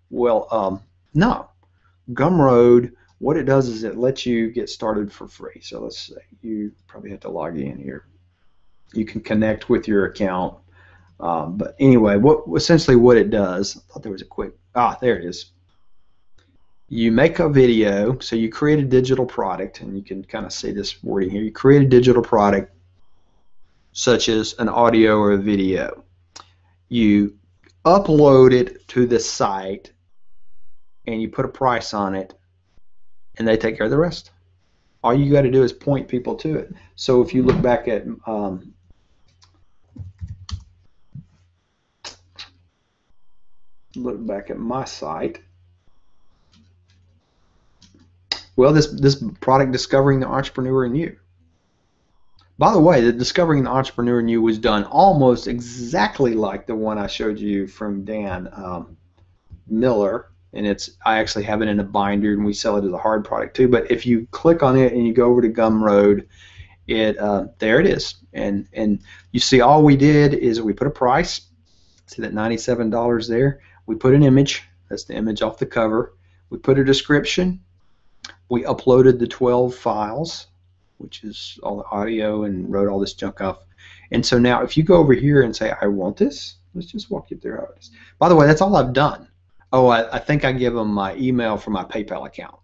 Well, no. Gumroad, what it does is it lets you get started for free. So let's say you probably have to log in here. You can connect with your account. But anyway, essentially what it does, I thought there was a quick, there it is. You make a video, so you create a digital product, and you can kind of see this wording here. You create a digital product such as an audio or a video. You upload it to the site, and you put a price on it, and they take care of the rest. All you got to do is point people to it. So if you look back at my site, well, this product, Discovering the Entrepreneur in You. By the way, the Discovering the Entrepreneur in You was done almost exactly like the one I showed you from Dan Miller, and I actually have it in a binder, and we sell it as a hard product too. But if you click on it and you go over to Gumroad, there it is, and you see all we did is we put a price. See that $97 there? We put an image. That's the image off the cover. We put a description. We uploaded the 12 files, which is all the audio, and wrote all this junk off. And so now if you go over here and say, I want this, let's just walk you through how it is. By the way, that's all I've done. Oh, I think I give them my email for my PayPal account.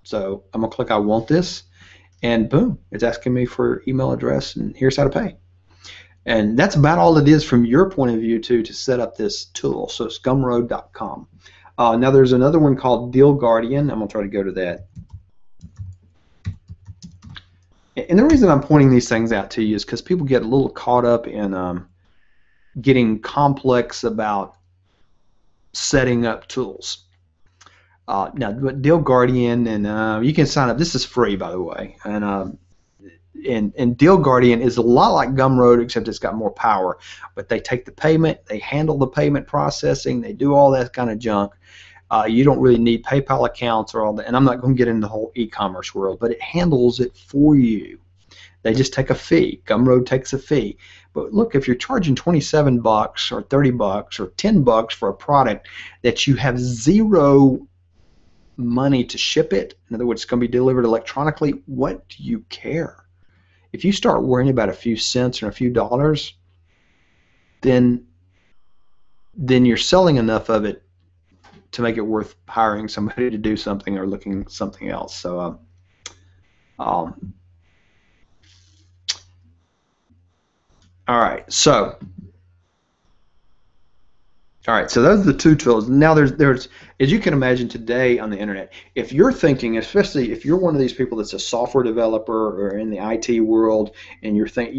So I'm going to click I want this, and boom, it's asking me for email address, and here's how to pay. And that's about all it is from your point of view to set up this tool. So it's gumroad.com. Now there's another one called Deal Guardian. I'm going to try to go to that. And the reason I'm pointing these things out to you is because people get a little caught up in getting complex about setting up tools. Now, Deal Guardian, and you can sign up. This is free, by the way. And Deal Guardian is a lot like Gumroad, except it's got more power. But they take the payment, they handle the payment processing, they do all that kind of junk. You don't really need PayPal accounts or all that. And I'm not going to get into the whole e-commerce world, but it handles it for you. They just take a fee. Gumroad takes a fee. But look, if you're charging $27 or $30 or $10 for a product that you have zero money to ship it, in other words, it's going to be delivered electronically, what do you care? If you start worrying about a few cents or a few dollars, then you're selling enough of it to make it worth hiring somebody to do something or looking at something else. So all right, so those are the two tools. Now there's as you can imagine today on the internet, if you're thinking, especially if you're one of these people that's a software developer or in the IT world, and you're thinking,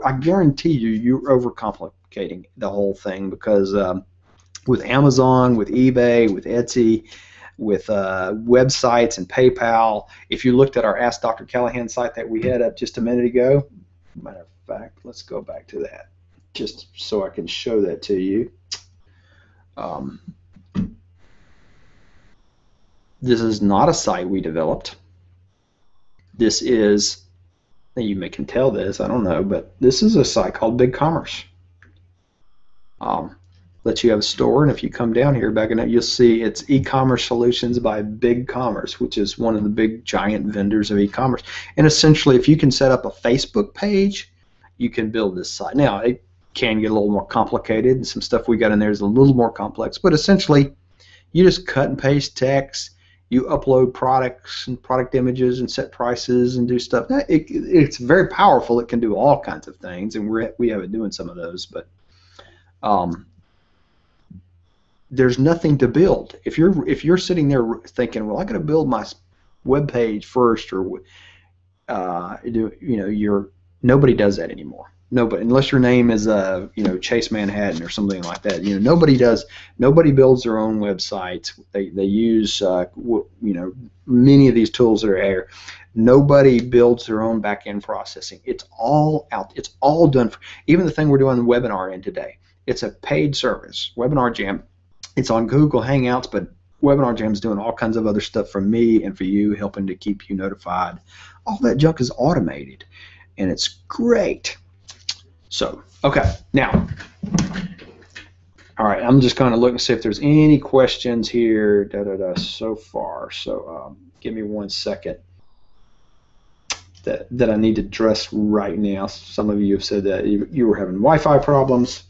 I guarantee you're overcomplicating the whole thing, because with Amazon, with eBay, with Etsy, with websites and PayPal, if you looked at our Ask Dr. Callahan site that we had up just a minute ago, matter of fact, let's go back to that just so I can show that to you. This is not a site we developed. This is, you can tell this, I don't know, but this is a site called BigCommerce. Lets you have a store, and if you come down here back in it, you'll see it's e-commerce solutions by BigCommerce, which is one of the big giant vendors of e-commerce. And essentially, if you can set up a Facebook page, you can build this site. Now, it can get a little more complicated, and some stuff we got in there is a little more complex, but essentially, you just cut and paste text, you upload products and product images and set prices and do stuff. Now, it's very powerful. It can do all kinds of things, and we have it doing some of those, but there's nothing to build. If you're sitting there thinking, well, I got to build my web page first, or nobody does that anymore. Nobody, unless your name is Chase Manhattan or something like that. Nobody builds their own websites. They use many of these tools that are here. Nobody builds their own back-end processing. It's all out. It's all done. Even the thing we're doing the webinar in today, it's a paid service. Webinar Jam. It's on Google Hangouts, but Webinar Jam is doing all kinds of other stuff for me and for you, helping to keep you notified. All that junk is automated, and it's great. So, okay, now, all right, I'm just going to look and see if there's any questions here so far. So give me 1 second that I need to address right now. Some of you have said that you were having Wi-Fi problems.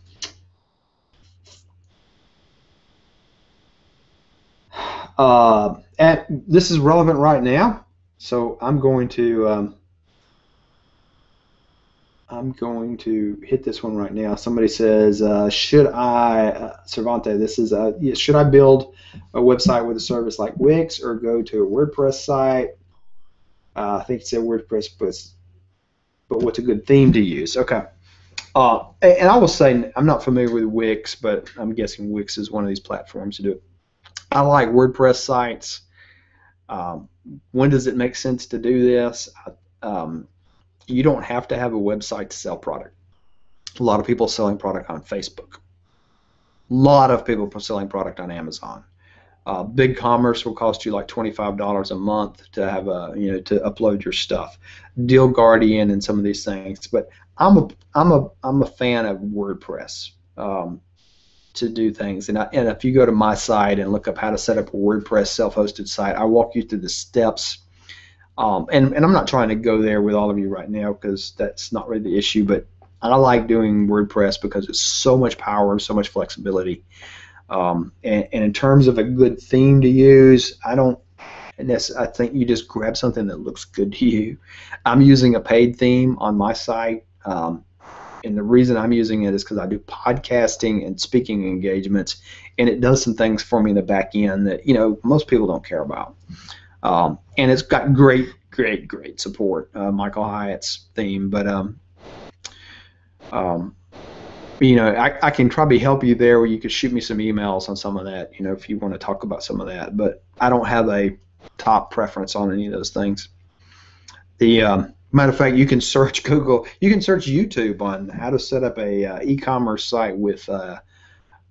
This is relevant right now, so I'm going to hit this one right now. Somebody says, should I, Cervante, this is, should I build a website with a service like Wix or go to a WordPress site? I think it said WordPress, but what's a good theme to use? Okay. And I will say, I'm not familiar with Wix, but I'm guessing Wix is one of these platforms to do it. I like WordPress sites. When does it make sense to do this? You don't have to have a website to sell product. A lot of people selling product on Facebook. A lot of people selling product on Amazon. BigCommerce will cost you like $25 a month to have to upload your stuff. Deal Guardian and some of these things, but I'm a fan of WordPress to do things. And if you go to my site and look up how to set up a WordPress self-hosted site, I walk you through the steps. And I'm not trying to go there with all of you right now because that's not really the issue, but I like doing WordPress because it's so much power and so much flexibility. And in terms of a good theme to use, I think you just grab something that looks good to you. I'm using a paid theme on my site, and the reason I'm using it is because I do podcasting and speaking engagements, and it does some things for me in the back end that most people don't care about. And it's got great support, Michael Hyatt's theme, but I can probably help you there where you could shoot me some emails on some of that, if you want to talk about some of that, but I don't have a top preference on any of those things. The matter of fact, you can search Google, you can search YouTube on how to set up a e-commerce site with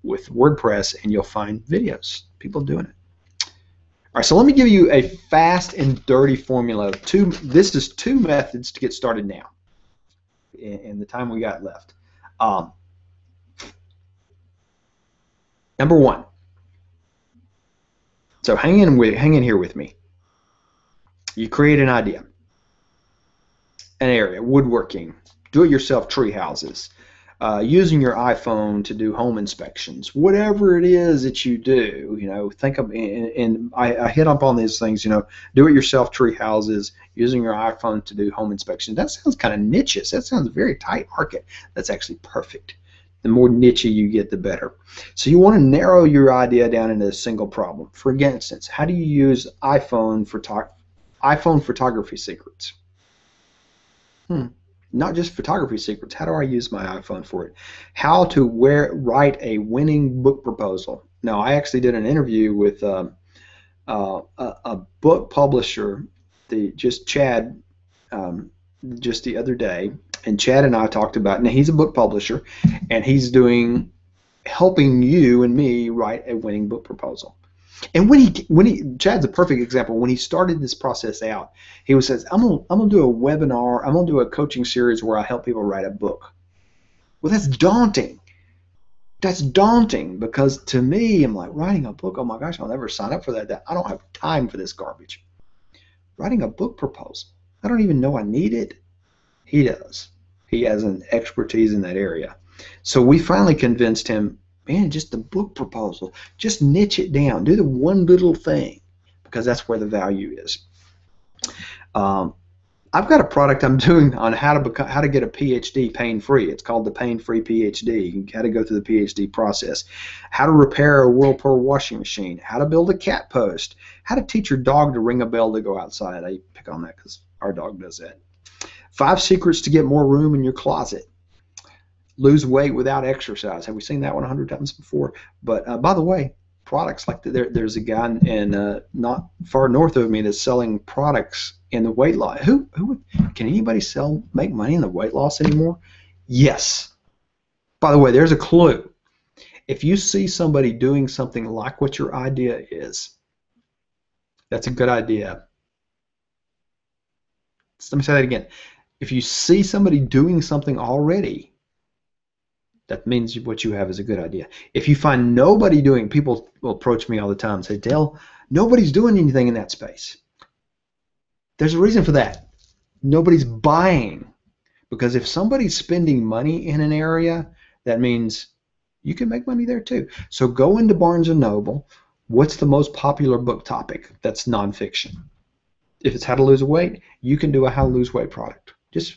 WordPress, and you'll find videos, people doing it. All right, so let me give you a fast and dirty formula. This is 2 methods to get started now in the time we got left. Number 1. So hang in here with me. You create an idea, an area, woodworking, do-it-yourself tree houses, using your iPhone to do home inspections, whatever it is that you do, think of, and I hit up on these things, do-it-yourself tree houses, using your iPhone to do home inspections. That sounds kind of niche. That sounds very tight market. That's actually perfect. The more niche you get, the better. So you want to narrow your idea down into a single problem. For instance, how do you use iPhone photography secrets? Not just photography secrets. How do I use my iPhone for it? How to write a winning book proposal. Now, I actually did an interview with a book publisher, Chad, just the other day, and Chad and I talked about. Now, he's a book publisher, and he's helping you and me write a winning book proposal. And Chad's a perfect example. When he started this process out, he says, I'm gonna do a webinar, I'm gonna do a coaching series where I help people write a book. Well, that's daunting. That's daunting because to me, I'm like, writing a book, oh my gosh, I'll never sign up for that. I don't have time for this garbage. Writing a book proposal, I don't even know I need it. He does. He has an expertise in that area. So we finally convinced him, man, just the book proposal. Just niche it down. Do the one little thing because that's where the value is. I've got a product I'm doing on how to get a PhD pain-free. It's called the Pain-Free PhD. How to go through the PhD process. How to repair a Whirlpool washing machine. How to build a cat post. How to teach your dog to ring a bell to go outside. I pick on that because our dog does that. 5 secrets to get more room in your closet. Lose weight without exercise. Have we seen that one 100 times before? But by the way, products like there's a guy in not far north of me that's selling products in the weight loss. Can anybody make money in the weight loss anymore? Yes. By the way, there's a clue. If you see somebody doing something like what your idea is, that's a good idea. So let me say that again. If you see somebody doing something already, that means what you have is a good idea. If you find nobody doing, people will approach me all the time and say, Dale, nobody's doing anything in that space. There's a reason for that. Nobody's buying. Because if somebody's spending money in an area, that means you can make money there too. So go into Barnes & Noble, What's the most popular book topic that's nonfiction? If it's how to lose weight, you can do a how to lose weight product. Just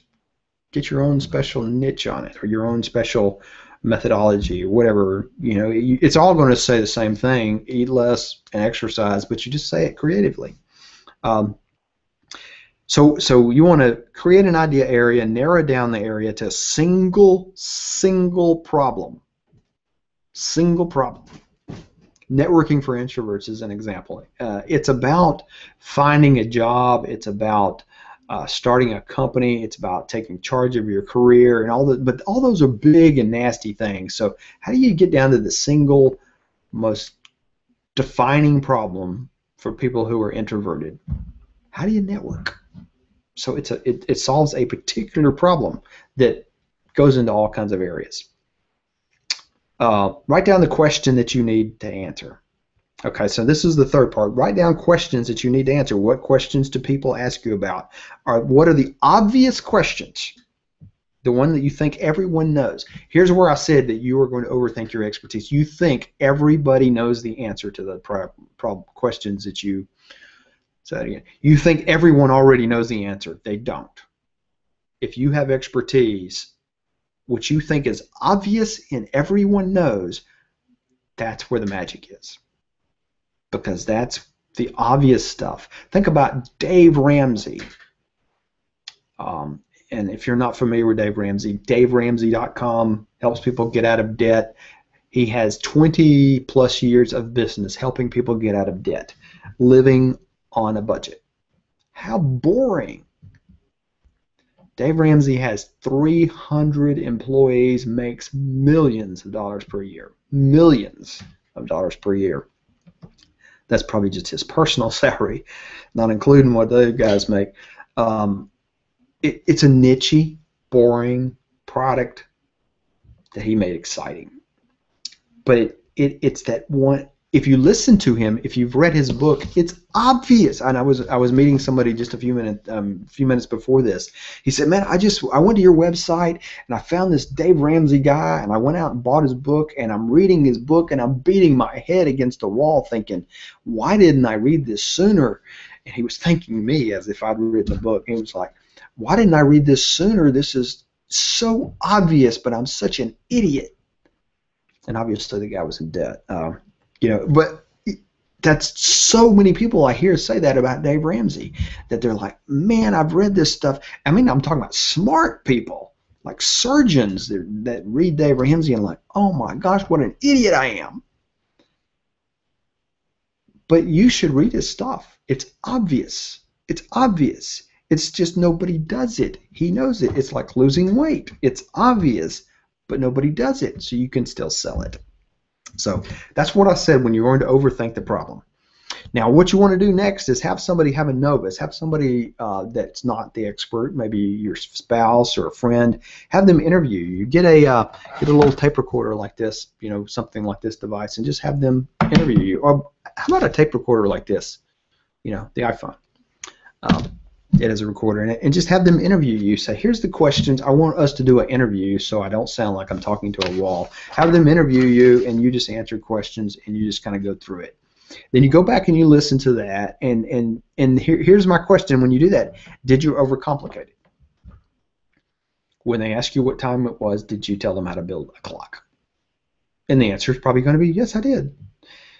get your own special niche on it, or your own special methodology, or whatever. It's all going to say the same thing: eat less and exercise, but you just say it creatively. So you want to create an idea area, narrow down the area to a single problem. Single problem. Networking for introverts is an example. It's about finding a job. It's about starting a company. It's about taking charge of your career and all that. But all those are big and nasty things. So how do you get down to the single most defining problem for people who are introverted? How do you network? So it solves a particular problem that goes into all kinds of areas. Write down the question that you need to answer. Okay, so this is the third part. Write down questions that you need to answer. What questions do people ask you about? What are the obvious questions? The one that you think everyone knows. Here's where I said that you are going to overthink your expertise. You think everybody knows the answer to the questions that you... Say that again. You think everyone already knows the answer. They don't. If you have expertise, what you think is obvious and everyone knows, that's where the magic is. Because that's the obvious stuff. Think about Dave Ramsey. And if you're not familiar with Dave Ramsey, DaveRamsey.com helps people get out of debt. He has 20 plus years of business helping people get out of debt, living on a budget. How boring. Dave Ramsey has 300 employees, makes millions of dollars per year. Millions of dollars per year. That's probably just his personal salary, not including what the other guys make. It's a niche-y, boring product that he made exciting. But it's that one. If you listen to him, if you've read his book, it's obvious. And I was meeting somebody just a few minutes before this. He said, "Man, I went to your website and I found this Dave Ramsey guy, and I went out and bought his book, and I'm reading his book, and I'm beating my head against the wall, thinking, why didn't I read this sooner?" And he was thanking me as if I'd written the book. And he was like, "Why didn't I read this sooner? This is so obvious, but I'm such an idiot." And obviously, the guy was in debt. But that's so many people I hear say that about Dave Ramsey, that they're like, "Man, I've read this stuff." I mean, I'm talking about smart people, like surgeons that read Dave Ramsey and like, "Oh my gosh, what an idiot I am." But you should read his stuff. It's obvious. It's obvious. It's just nobody does it. He knows it. It's like losing weight. It's obvious, but nobody does it, so you can still sell it. So that's what I said when you're going to overthink the problem. Now, what you want to do next is have somebody have a novice, have somebody that's not the expert, maybe your spouse or a friend, have them interview you. Get a little tape recorder like this, something like this device, and just have them interview you. Or how about a tape recorder like this, the iPhone? It has a recorder in it, and just have them interview you. Say, "Here's the questions. I want us to do an interview so I don't sound like I'm talking to a wall." Have them interview you, and you just answer questions, and you just kind of go through it. Then you go back and you listen to that, and here's my question when you do that. Did you overcomplicate it? When they ask you what time it was, did you tell them how to build a clock? And the answer is probably going to be, yes, I did.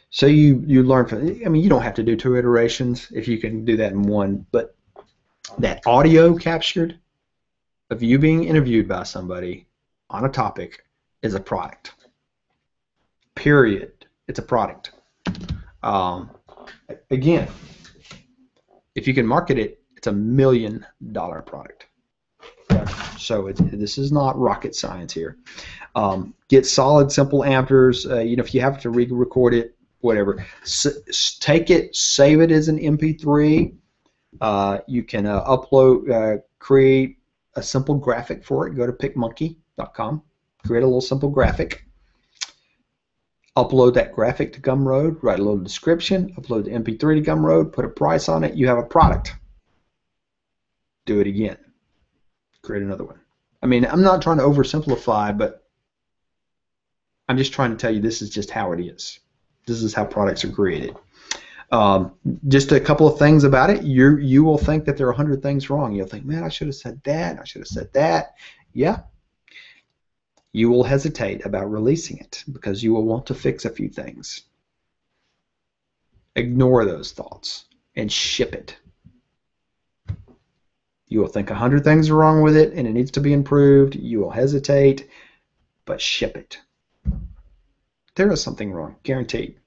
So you learn from it. I mean, you don't have to do 2 iterations if you can do that in one, but that audio captured of you being interviewed by somebody on a topic is a product. Period. It's a product. Again, if you can market it, it's $1 million product. So this is not rocket science here. Get solid, simple answers. If you have to re-record it, whatever. Take it, save it as an MP3. You can upload, create a simple graphic for it. Go to PicMonkey.com, create a little simple graphic, upload that graphic to Gumroad, write a little description, upload the MP3 to Gumroad, put a price on it. You have a product. Do it again. Create another one. I mean, I'm not trying to oversimplify, but I'm just trying to tell you this is just how it is. This is how products are created. Just a couple of things about it. You will think that there are 100 things wrong. You'll think, man, I should have said that. I should have said that. Yeah. You will hesitate about releasing it because you will want to fix a few things. Ignore those thoughts and ship it. You will think 100 things are wrong with it and it needs to be improved. You will hesitate, but ship it. There is something wrong, guaranteed.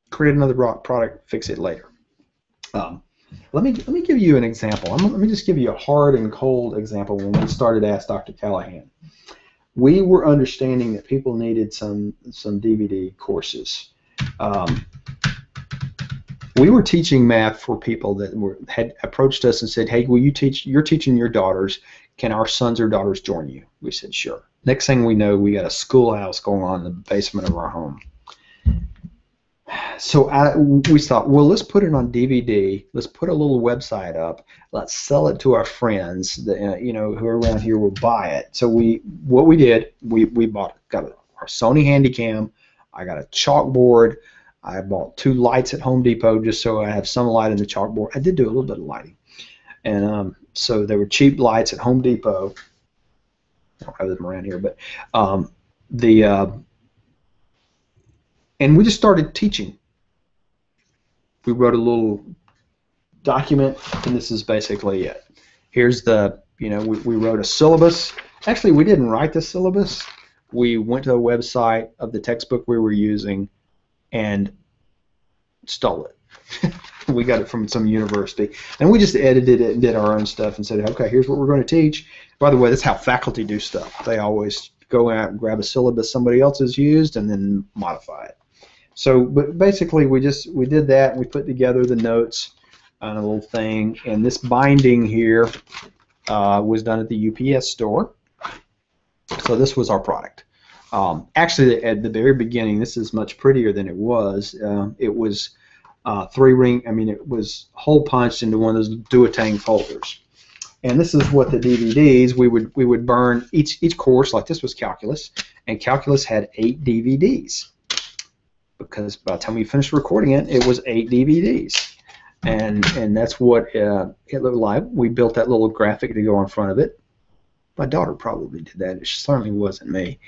Create another product, fix it later. Let me give you an example. Let me just give you a hard and cold example. When we started Ask Dr. Callahan, we were understanding that people needed some DVD courses. We were teaching math for people that had approached us and said, "Hey, will you teach? You're teaching your daughters. Can our sons or daughters join you?" We said, "Sure." Next thing we know, we got a schoolhouse going on in the basement of our home. So we thought, well, let's put it on DVD. Let's put a little website up. Let's sell it to our friends that, who are around here will buy it. So what we did, we got our Sony Handycam. I got a chalkboard. I bought 2 lights at Home Depot just so I have some light in the chalkboard. I did do a little bit of lighting, and so they were cheap lights at Home Depot. I don't have them around here, but and we just started teaching. We wrote a little document, and this is basically it. Here's we wrote a syllabus. Actually, we didn't write the syllabus. We went to a website of the textbook we were using and stole it. We got it from some university, and we just edited it and did our own stuff and said, okay, here's what we're going to teach. By the way, that's how faculty do stuff. They always go out and grab a syllabus somebody else has used and then modify it. So, but basically, we did that, and we put together the notes on a little thing, and this binding here was done at the UPS store. So this was our product. Actually, at the very beginning, this is much prettier than it was. It was 3-ring. I mean, it was hole punched into one of those Duotang folders. And this is what the DVDs we would burn each course. Like this was calculus, and calculus had 8 DVDs. Because by the time we finished recording it, it was 8 DVDs, and that's what it looked like. We built that little graphic to go in front of it. My daughter probably did that. It certainly wasn't me.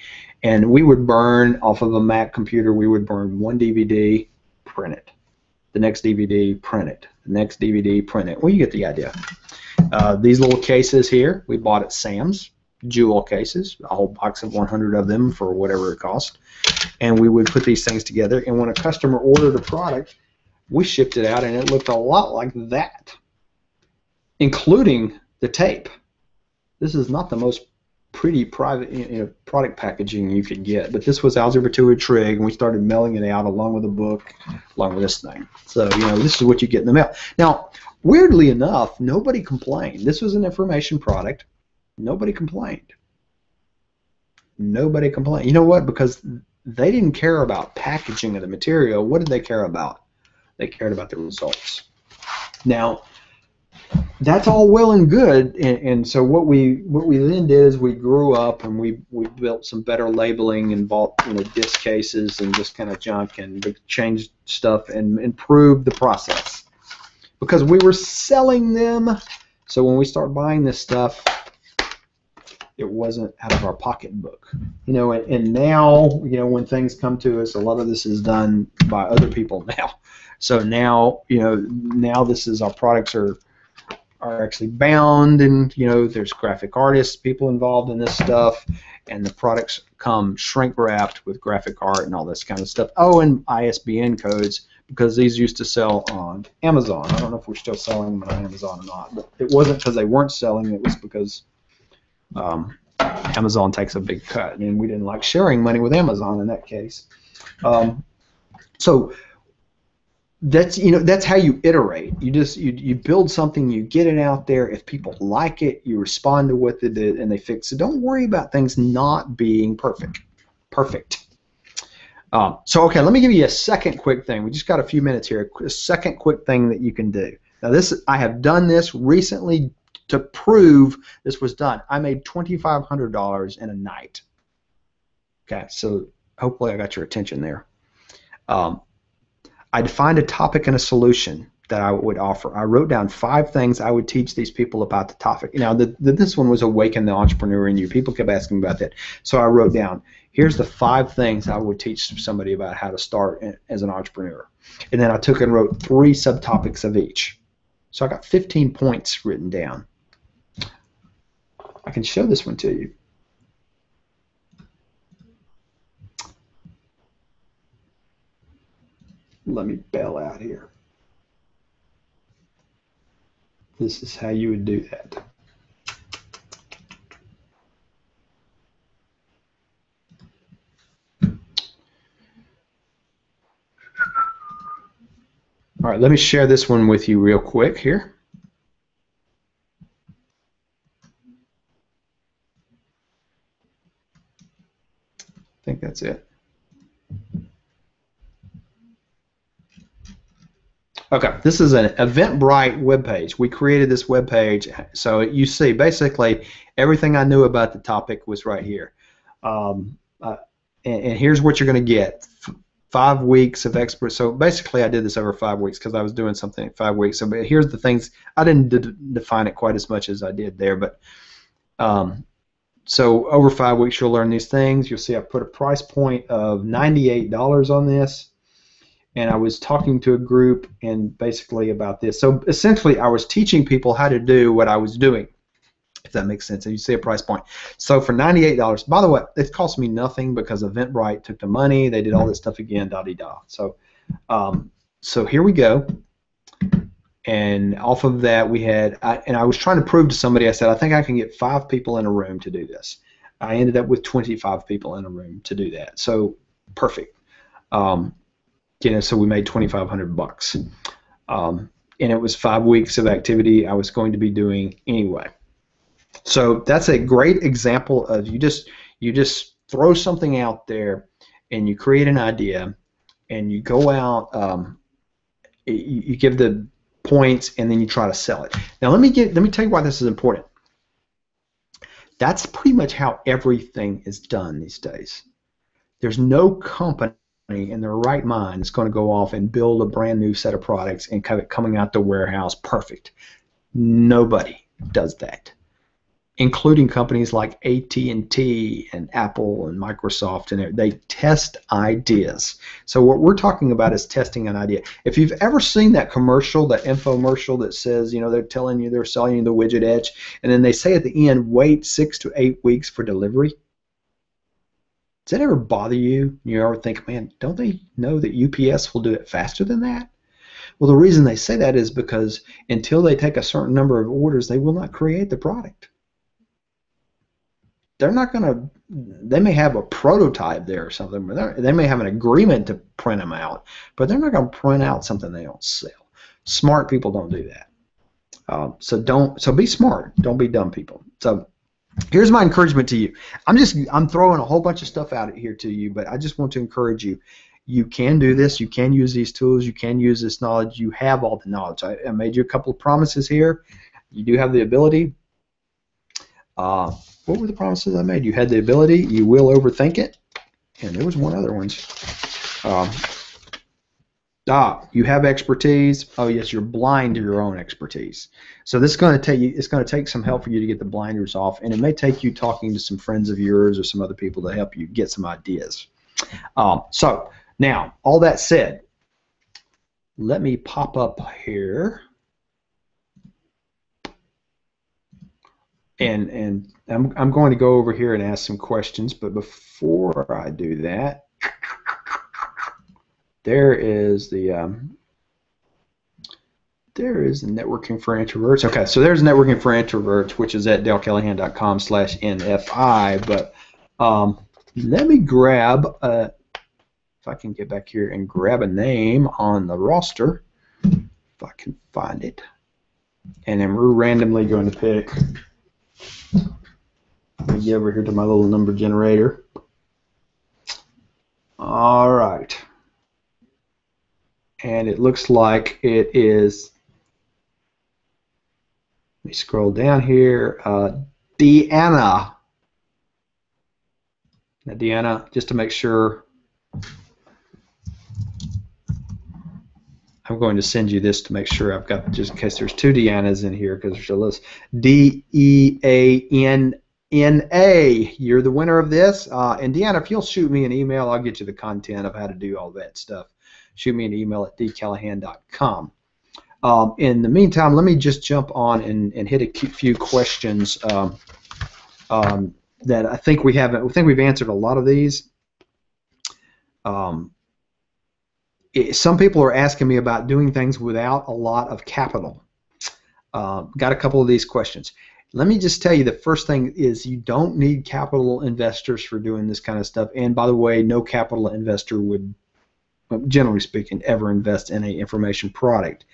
And we would burn off of a Mac computer. We would burn 1 DVD, print it. The next DVD, print it. The next DVD, print it. Well, you get the idea. These little cases here, we bought at Sam's. Jewel cases, a whole box of 100 of them for whatever it cost, and we would put these things together, and when a customer ordered a product, we shipped it out, and it looked a lot like that, including the tape. This is not the most pretty private product packaging you could get, but this was Algebra 2 or Trig, and we started mailing it out along with a book, along with this thing. So this is what you get in the mail. Now, weirdly enough, nobody complained. This was an information product. Nobody complained. Nobody complained. You know what? Because they didn't care about packaging of the material. What did they care about? They cared about the results. Now, that's all well and good, and so what we then did is we grew up and we built some better labeling and bought disc cases and this kind of junk and changed stuff and improved the process because we were selling them. So when we start buying this stuff, it wasn't out of our pocketbook, and now, when things come to us, a lot of this is done by other people now. So now, now this is our products are actually bound, and there's graphic artists, people involved in this stuff, and the products come shrink wrapped with graphic art and all this kind of stuff. Oh, and ISBN codes, because these used to sell on Amazon. I don't know if we're still selling them on Amazon or not, but it wasn't because they weren't selling, it was because Amazon takes a big cut, and we didn't like sharing money with Amazon in that case. So that's how you iterate. You build something, you get it out there. If people like it, you respond to what they did, and they fix it. Don't worry about things not being perfect. So okay, let me give you a second quick thing. We just got a few minutes here. A second quick thing that you can do. Now I have done this recently to prove this was done. I made $2,500 in a night. Okay, so hopefully I got your attention there. I defined a topic and a solution that I would offer. I wrote down 5 things I would teach these people about the topic. Now, this one was Awaken the Entrepreneur in You. People kept asking about that. So I wrote down, here's the 5 things I would teach somebody about how to start as an entrepreneur. And then I took and wrote 3 subtopics of each. So I got 15 points written down. I can show this one to you. Let me bail out here. This is how you would do that. All right, let me share this one with you real quick here. I think that's it. Okay, this is an Eventbrite webpage. We created this webpage, so you see basically everything I knew about the topic was right here. And here's what you're going to get: 5 weeks of expert. So basically, I did this over 5 weeks because I was doing something in 5 weeks. So but here's the things. I didn't define it quite as much as I did there, but so over 5 weeks, you'll learn these things. You'll see I put a price point of $98 on this. And I was talking to a group and basically about this. So essentially, I was teaching people how to do what I was doing, if that makes sense. And you see a price point. So for $98, by the way, it cost me nothing because Eventbrite took the money. They did all this stuff again, da-de-da. So, so here we go. And off of that, we had, and I was trying to prove to somebody, I said, I think I can get 5 people in a room to do this. I ended up with 25 people in a room to do that. So perfect. You know, so we made $2,500, and it was 5 weeks of activity I was going to be doing anyway. So that's a great example of you just throw something out there, and you create an idea, and you go out, you give the points, and then you try to sell it. Now let me tell you why this is important. That's pretty much how everything is done these days. There's no company in their right mind is going to go off and build a brand new set of products and have it coming out the warehouse perfect. Nobody does that, including companies like AT&T and Apple and Microsoft, and they test ideas. So what we're talking about is testing an idea. If you've ever seen that commercial, that infomercial that says, you know, they're telling you they're selling you the widget edge, and then they say at the end, wait 6 to 8 weeks for delivery. Does that ever bother you? You ever think, man, don't they know that UPS will do it faster than that? Well, the reason they say that is because until they take a certain number of orders, they will not create the product. They're not going to, they may have a prototype there or something, but they may have an agreement to print them out, but they're not going to print out something they don't sell. Smart people don't do that. So be smart. Don't be dumb people. So here's my encouragement to you. I'm throwing a whole bunch of stuff out here to you, but I just want to encourage you. You can do this. You can use these tools. You can use this knowledge. You have all the knowledge. I made you a couple of promises here. You do have the ability. What were the promises I made? You had the ability. You will overthink it. And there was one other one. You have expertise. Oh yes, you're blind to your own expertise. So this is going to take you. It's going to take some help for you to get the blinders off, and it may take you talking to some friends of yours or some other people to help you get some ideas. So now, all that said, let me pop up here, and I'm going to go over here and ask some questions. But before I do that, there is the Networking for Introverts. Okay, so there's Networking for Introverts, which is at dalecallahan.com/NFI. But let me grab, if I can get back here and grab a name on the roster, if I can find it. And then we're randomly going to pick, let me get over here to my little number generator. All right. And it looks like it is, let me scroll down here, Deanna. Now, Deanna, just to make sure, I'm going to send you this to make sure I've got, just in case there's two Deannas in here, because there's a list. Deanna, you're the winner of this. And Deanna, if you'll shoot me an email, I'll get you the content of how to do all that stuff. Shoot me an email at dcallahan.com. In the meantime, let me just jump on and hit a few questions that I think we've answered a lot of these. Some people are asking me about doing things without a lot of capital. Got a couple of these questions. Let me just tell you, the first thing is you don't need capital investors for doing this kind of stuff. And by the way, no capital investor would, generally speaking, ever invest in an information product.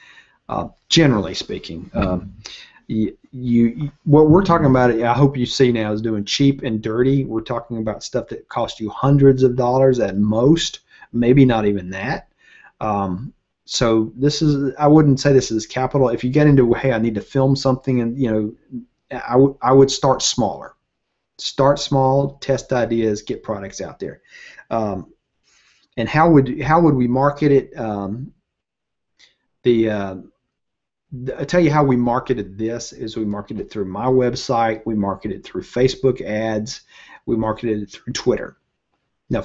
Generally speaking, what we're talking about, I hope you see now, is doing cheap and dirty. We're talking about stuff that costs you hundreds of dollars at most, maybe not even that. So this is, I wouldn't say this is capital. If you get into, hey, I need to film something, and I would start smaller. Start small, test ideas, get products out there. And how would we market it? I'll tell you how we marketed this is we marketed it through my website, we marketed it through Facebook ads, we marketed it through Twitter. Now,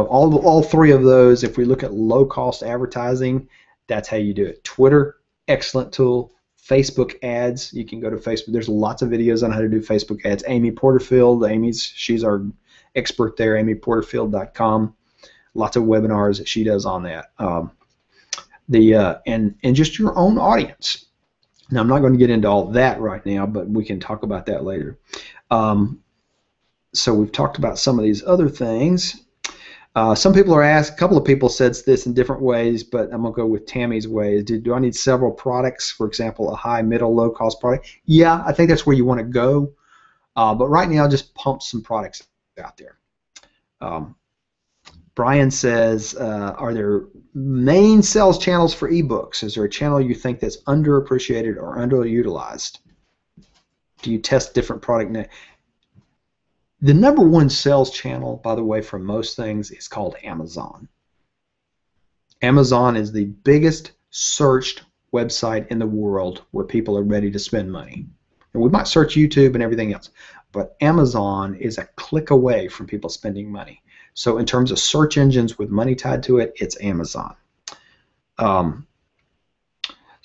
all three of those, if we look at low-cost advertising, that's how you do it. Twitter, excellent tool. Facebook ads, you can go to Facebook. There's lots of videos on how to do Facebook ads. Amy Porterfield, she's our expert there, amyporterfield.com. Lots of webinars that she does on that. And just your own audience. Now, I'm not going to get into all that right now, but we can talk about that later. So we've talked about some of these other things. Some people are asked, a couple of people said this in different ways, but I'm going to go with Tammy's way. Do I need several products, for example, a high, middle, low-cost product? Yeah, I think that's where you want to go. But right now, just pump some products out there. Brian says, are there main sales channels for ebooks? Is there a channel you think that's underappreciated or underutilized? Do you test different product names? The number one sales channel, by the way, for most things is called Amazon. Amazon is the biggest searched website in the world where people are ready to spend money. And we might search YouTube and everything else, but Amazon is a click away from people spending money. So in terms of search engines with money tied to it, it's Amazon.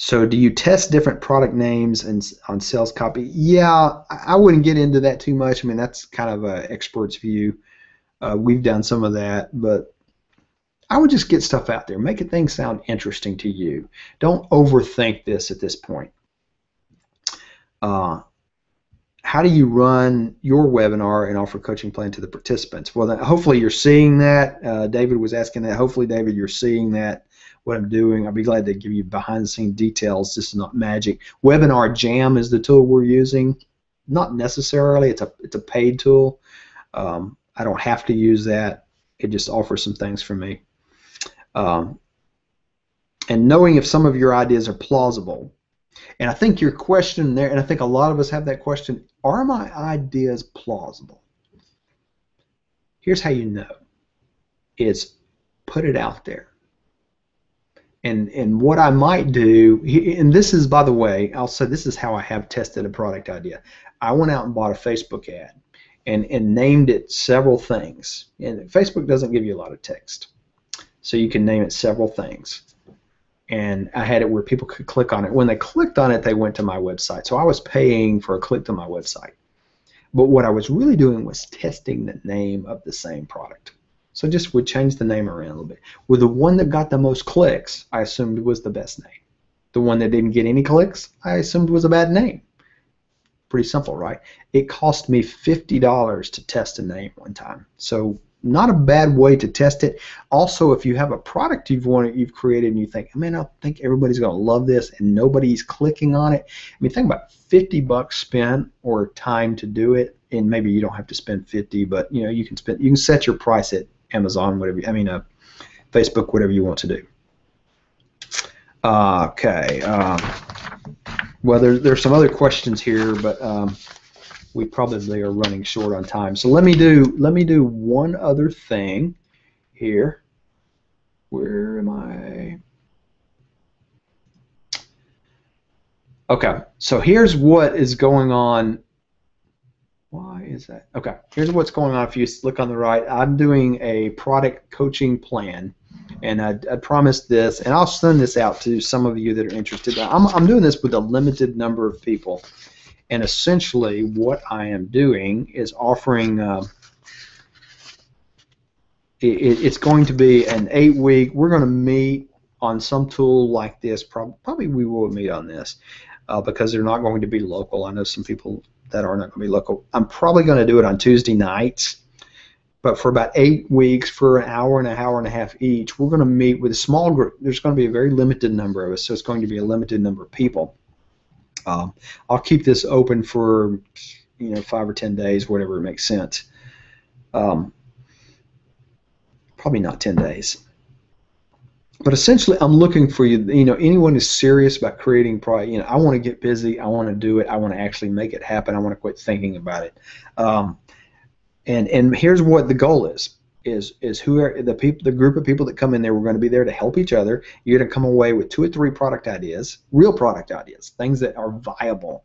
So do you test different product names on sales copy? Yeah, I wouldn't get into that too much. I mean, that's kind of an expert's view. We've done some of that, but I would just get stuff out there. Make things sound interesting to you. Don't overthink this at this point. How do you run your webinar and offer coaching plan to the participants? Well, hopefully you're seeing that. David was asking that. Hopefully, David, you're seeing that, what I'm doing. I'll be glad to give you behind-the-scenes details. This is not magic. Webinar Jam is the tool we're using. Not necessarily. It's a paid tool. I don't have to use that. It just offers some things for me. And knowing if some of your ideas are plausible. And I think your question there, and I think a lot of us have that question, are my ideas plausible? Here's how you know. Is put it out there. And what I might do, and this is, by the way, I'll say this is how I have tested a product idea. I went out and bought a Facebook ad and named it several things. And Facebook doesn't give you a lot of text. So you can name it several things. And I had it where people could click on it. When they clicked on it, they went to my website. So I was paying for a click to my website. But what I was really doing was testing the name of the same product. So just would change the name around a little bit. Well, the one that got the most clicks, I assumed was the best name. The one that didn't get any clicks, I assumed was a bad name. Pretty simple, right? It cost me $50 to test a name one time. So not a bad way to test it. Also, if you have a product you've created and you think, man, I think everybody's going to love this and nobody's clicking on it. I mean, think about $50 spent or time to do it, and maybe you don't have to spend 50, but you can set your price at Amazon, Facebook, whatever you want to do. Okay. Well, there's some other questions here, but we probably are running short on time. So let me do one other thing here. Where am I? Okay, so here's what is going on. Why is that? Okay, here's what's going on. If you look on the right, I'm doing a product coaching plan, and I promised this, and I'll send this out to some of you that are interested. I'm doing this with a limited number of people, and essentially what I am doing is offering. It's going to be an 8-week. We're going to meet on some tool like this. Probably we will meet on this because they're not going to be local. I know some people that are not going to be local. I'm probably going to do it on Tuesday nights, but for about 8 weeks, for an hour and a half each, we're going to meet with a small group. There's going to be a very limited number of us, so it's going to be a limited number of people. I'll keep this open for 5 or 10 days, whatever it makes sense. Probably not 10 days. But essentially, I'm looking for anyone who's serious about creating product. I want to get busy. I want to do it. I want to actually make it happen. I want to quit thinking about it. And here's what the goal is who are the group of people that come in there. We're going to be there to help each other. You're going to come away with 2 or 3 product ideas, real product ideas, things that are viable,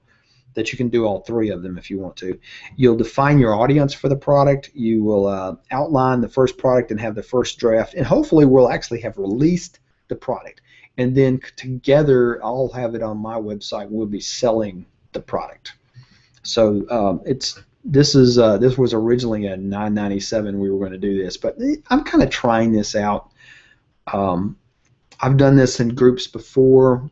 that you can do all 3 of them if you want to. You'll define your audience for the product. You will outline the first product and have the first draft, and hopefully we'll actually have released the product. And then together, I'll have it on my website. We'll be selling the product. So this was originally at $9.97. We were going to do this, but I'm kind of trying this out. I've done this in groups before.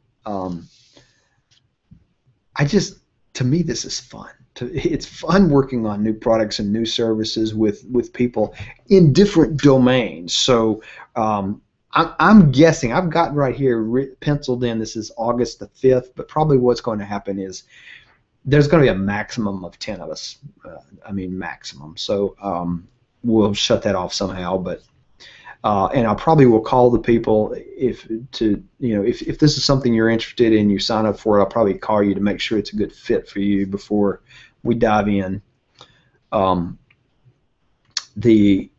To me, this is fun. It's fun working on new products and new services with people in different domains. So I'm guessing, I've got right here penciled in, this is August the 5th, but probably what's going to happen is there's going to be a maximum of 10 of us. Maximum. So we'll shut that off somehow, but and I probably will call the people if this is something you're interested in, you sign up for it. I'll probably call you to make sure it's a good fit for you before we dive in. The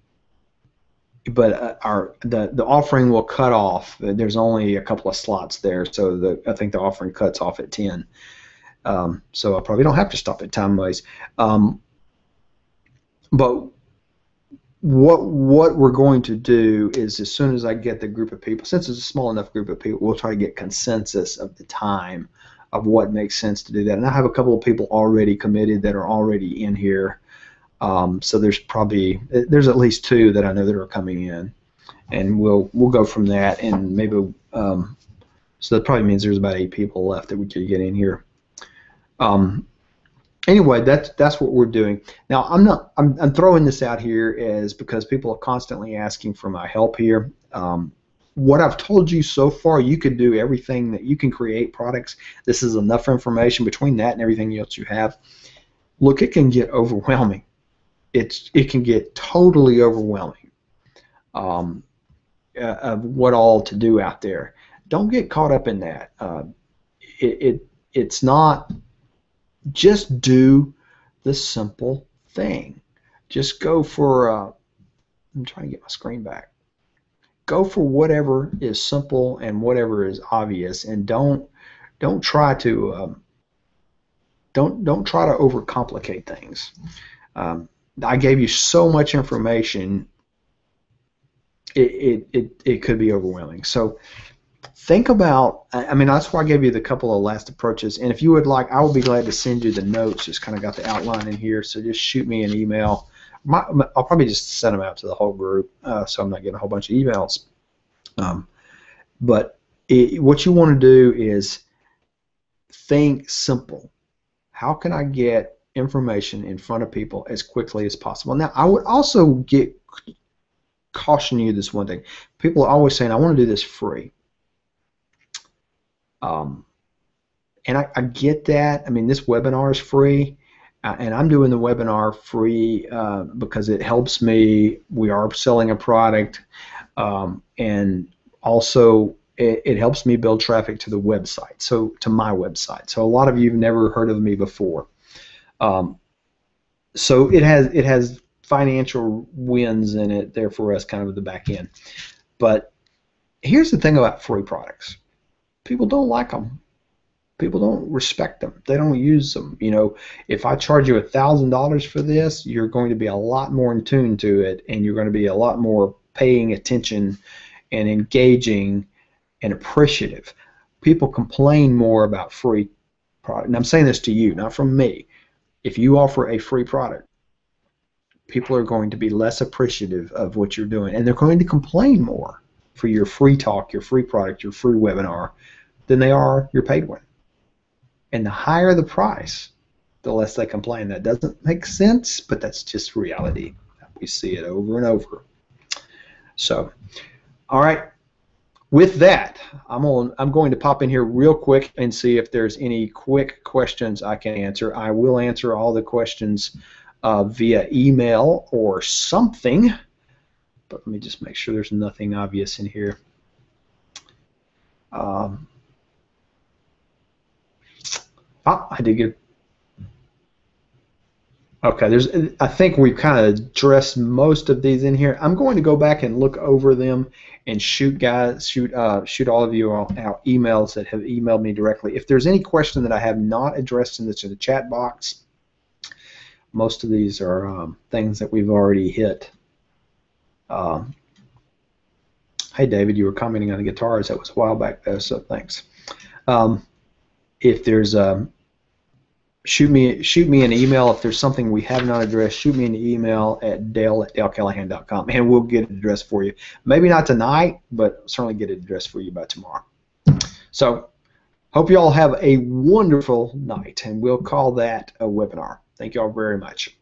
offering will cut off. There's only a couple of slots there, so I think the offering cuts off at 10. So I probably don't have to stop at time-wise. But what we're going to do is, as soon as I get the group of people, since it's a small enough group of people, we'll try to get consensus of the time of what makes sense to do that. And I have a couple of people already committed that are already in here. So there's at least 2 that I know that are coming in, and we'll go from that. And maybe so that probably means there's about 8 people left that we could get in here. Anyway, that's what we're doing. Now, I'm throwing this out here is because people are constantly asking for my help here. What I've told you so far, you could do everything that you can create products. This is enough information between that and everything else you have. Look, it can get overwhelming. It can get totally overwhelming of what all to do out there. Don't get caught up in that. It's not. Just do the simple thing. Just go for, I'm trying to get my screen back. Go for whatever is simple and whatever is obvious, and don't try to don't try to overcomplicate things. I gave you so much information. It could be overwhelming. So think about, that's why I gave you the couple of last approaches, and if you would like, I will be glad to send you the notes. Just kind of got the outline in here, so just shoot me an email. I'll probably just send them out to the whole group, so I'm not getting a whole bunch of emails. But what you want to do is think simple. How can I get information in front of people as quickly as possible? Now, I would also caution you this one thing. People are always saying, I want to do this free. And I get that. This webinar is free, and I'm doing the webinar free because it helps me. We are selling a product, and also it helps me build traffic to the website, so to my website. So a lot of you have never heard of me before. So it has financial wins in it there for us, kind of at the back end. But here's the thing about free products. People don't like them. People don't respect them. They don't use them. You know, if I charge you $1,000 for this, you're going to be a lot more in tune to it, and you're going to be a lot more paying attention and engaging and appreciative. People complain more about free product. And I'm saying this to you, not from me. If you offer a free product, people are going to be less appreciative of what you're doing, and they're going to complain more for your free talk, your free product, your free webinar than they are your paid one. And the higher the price, the less they complain. That doesn't make sense, but that's just reality. We see it over and over. So, all right. With that, I'm going to pop in here real quick and see if there's any quick questions I can answer. I will answer all the questions via email or something, but let me just make sure there's nothing obvious in here. I did get. Okay, I think we've kind of addressed most of these in here. I'm going to go back and look over them and shoot all of you out emails that have emailed me directly. If there's any question that I have not addressed in the chat box, most of these are things that we've already hit. Hey, David, you were commenting on the guitars. That was a while back, though, so thanks. If there's shoot me an email if there's something we have not addressed. Shoot me an email at dale@dalecallahan.com, and we'll get it addressed for you. Maybe not tonight, but certainly get it addressed for you by tomorrow. So, hope you all have a wonderful night, and we'll call that a webinar. Thank you all very much.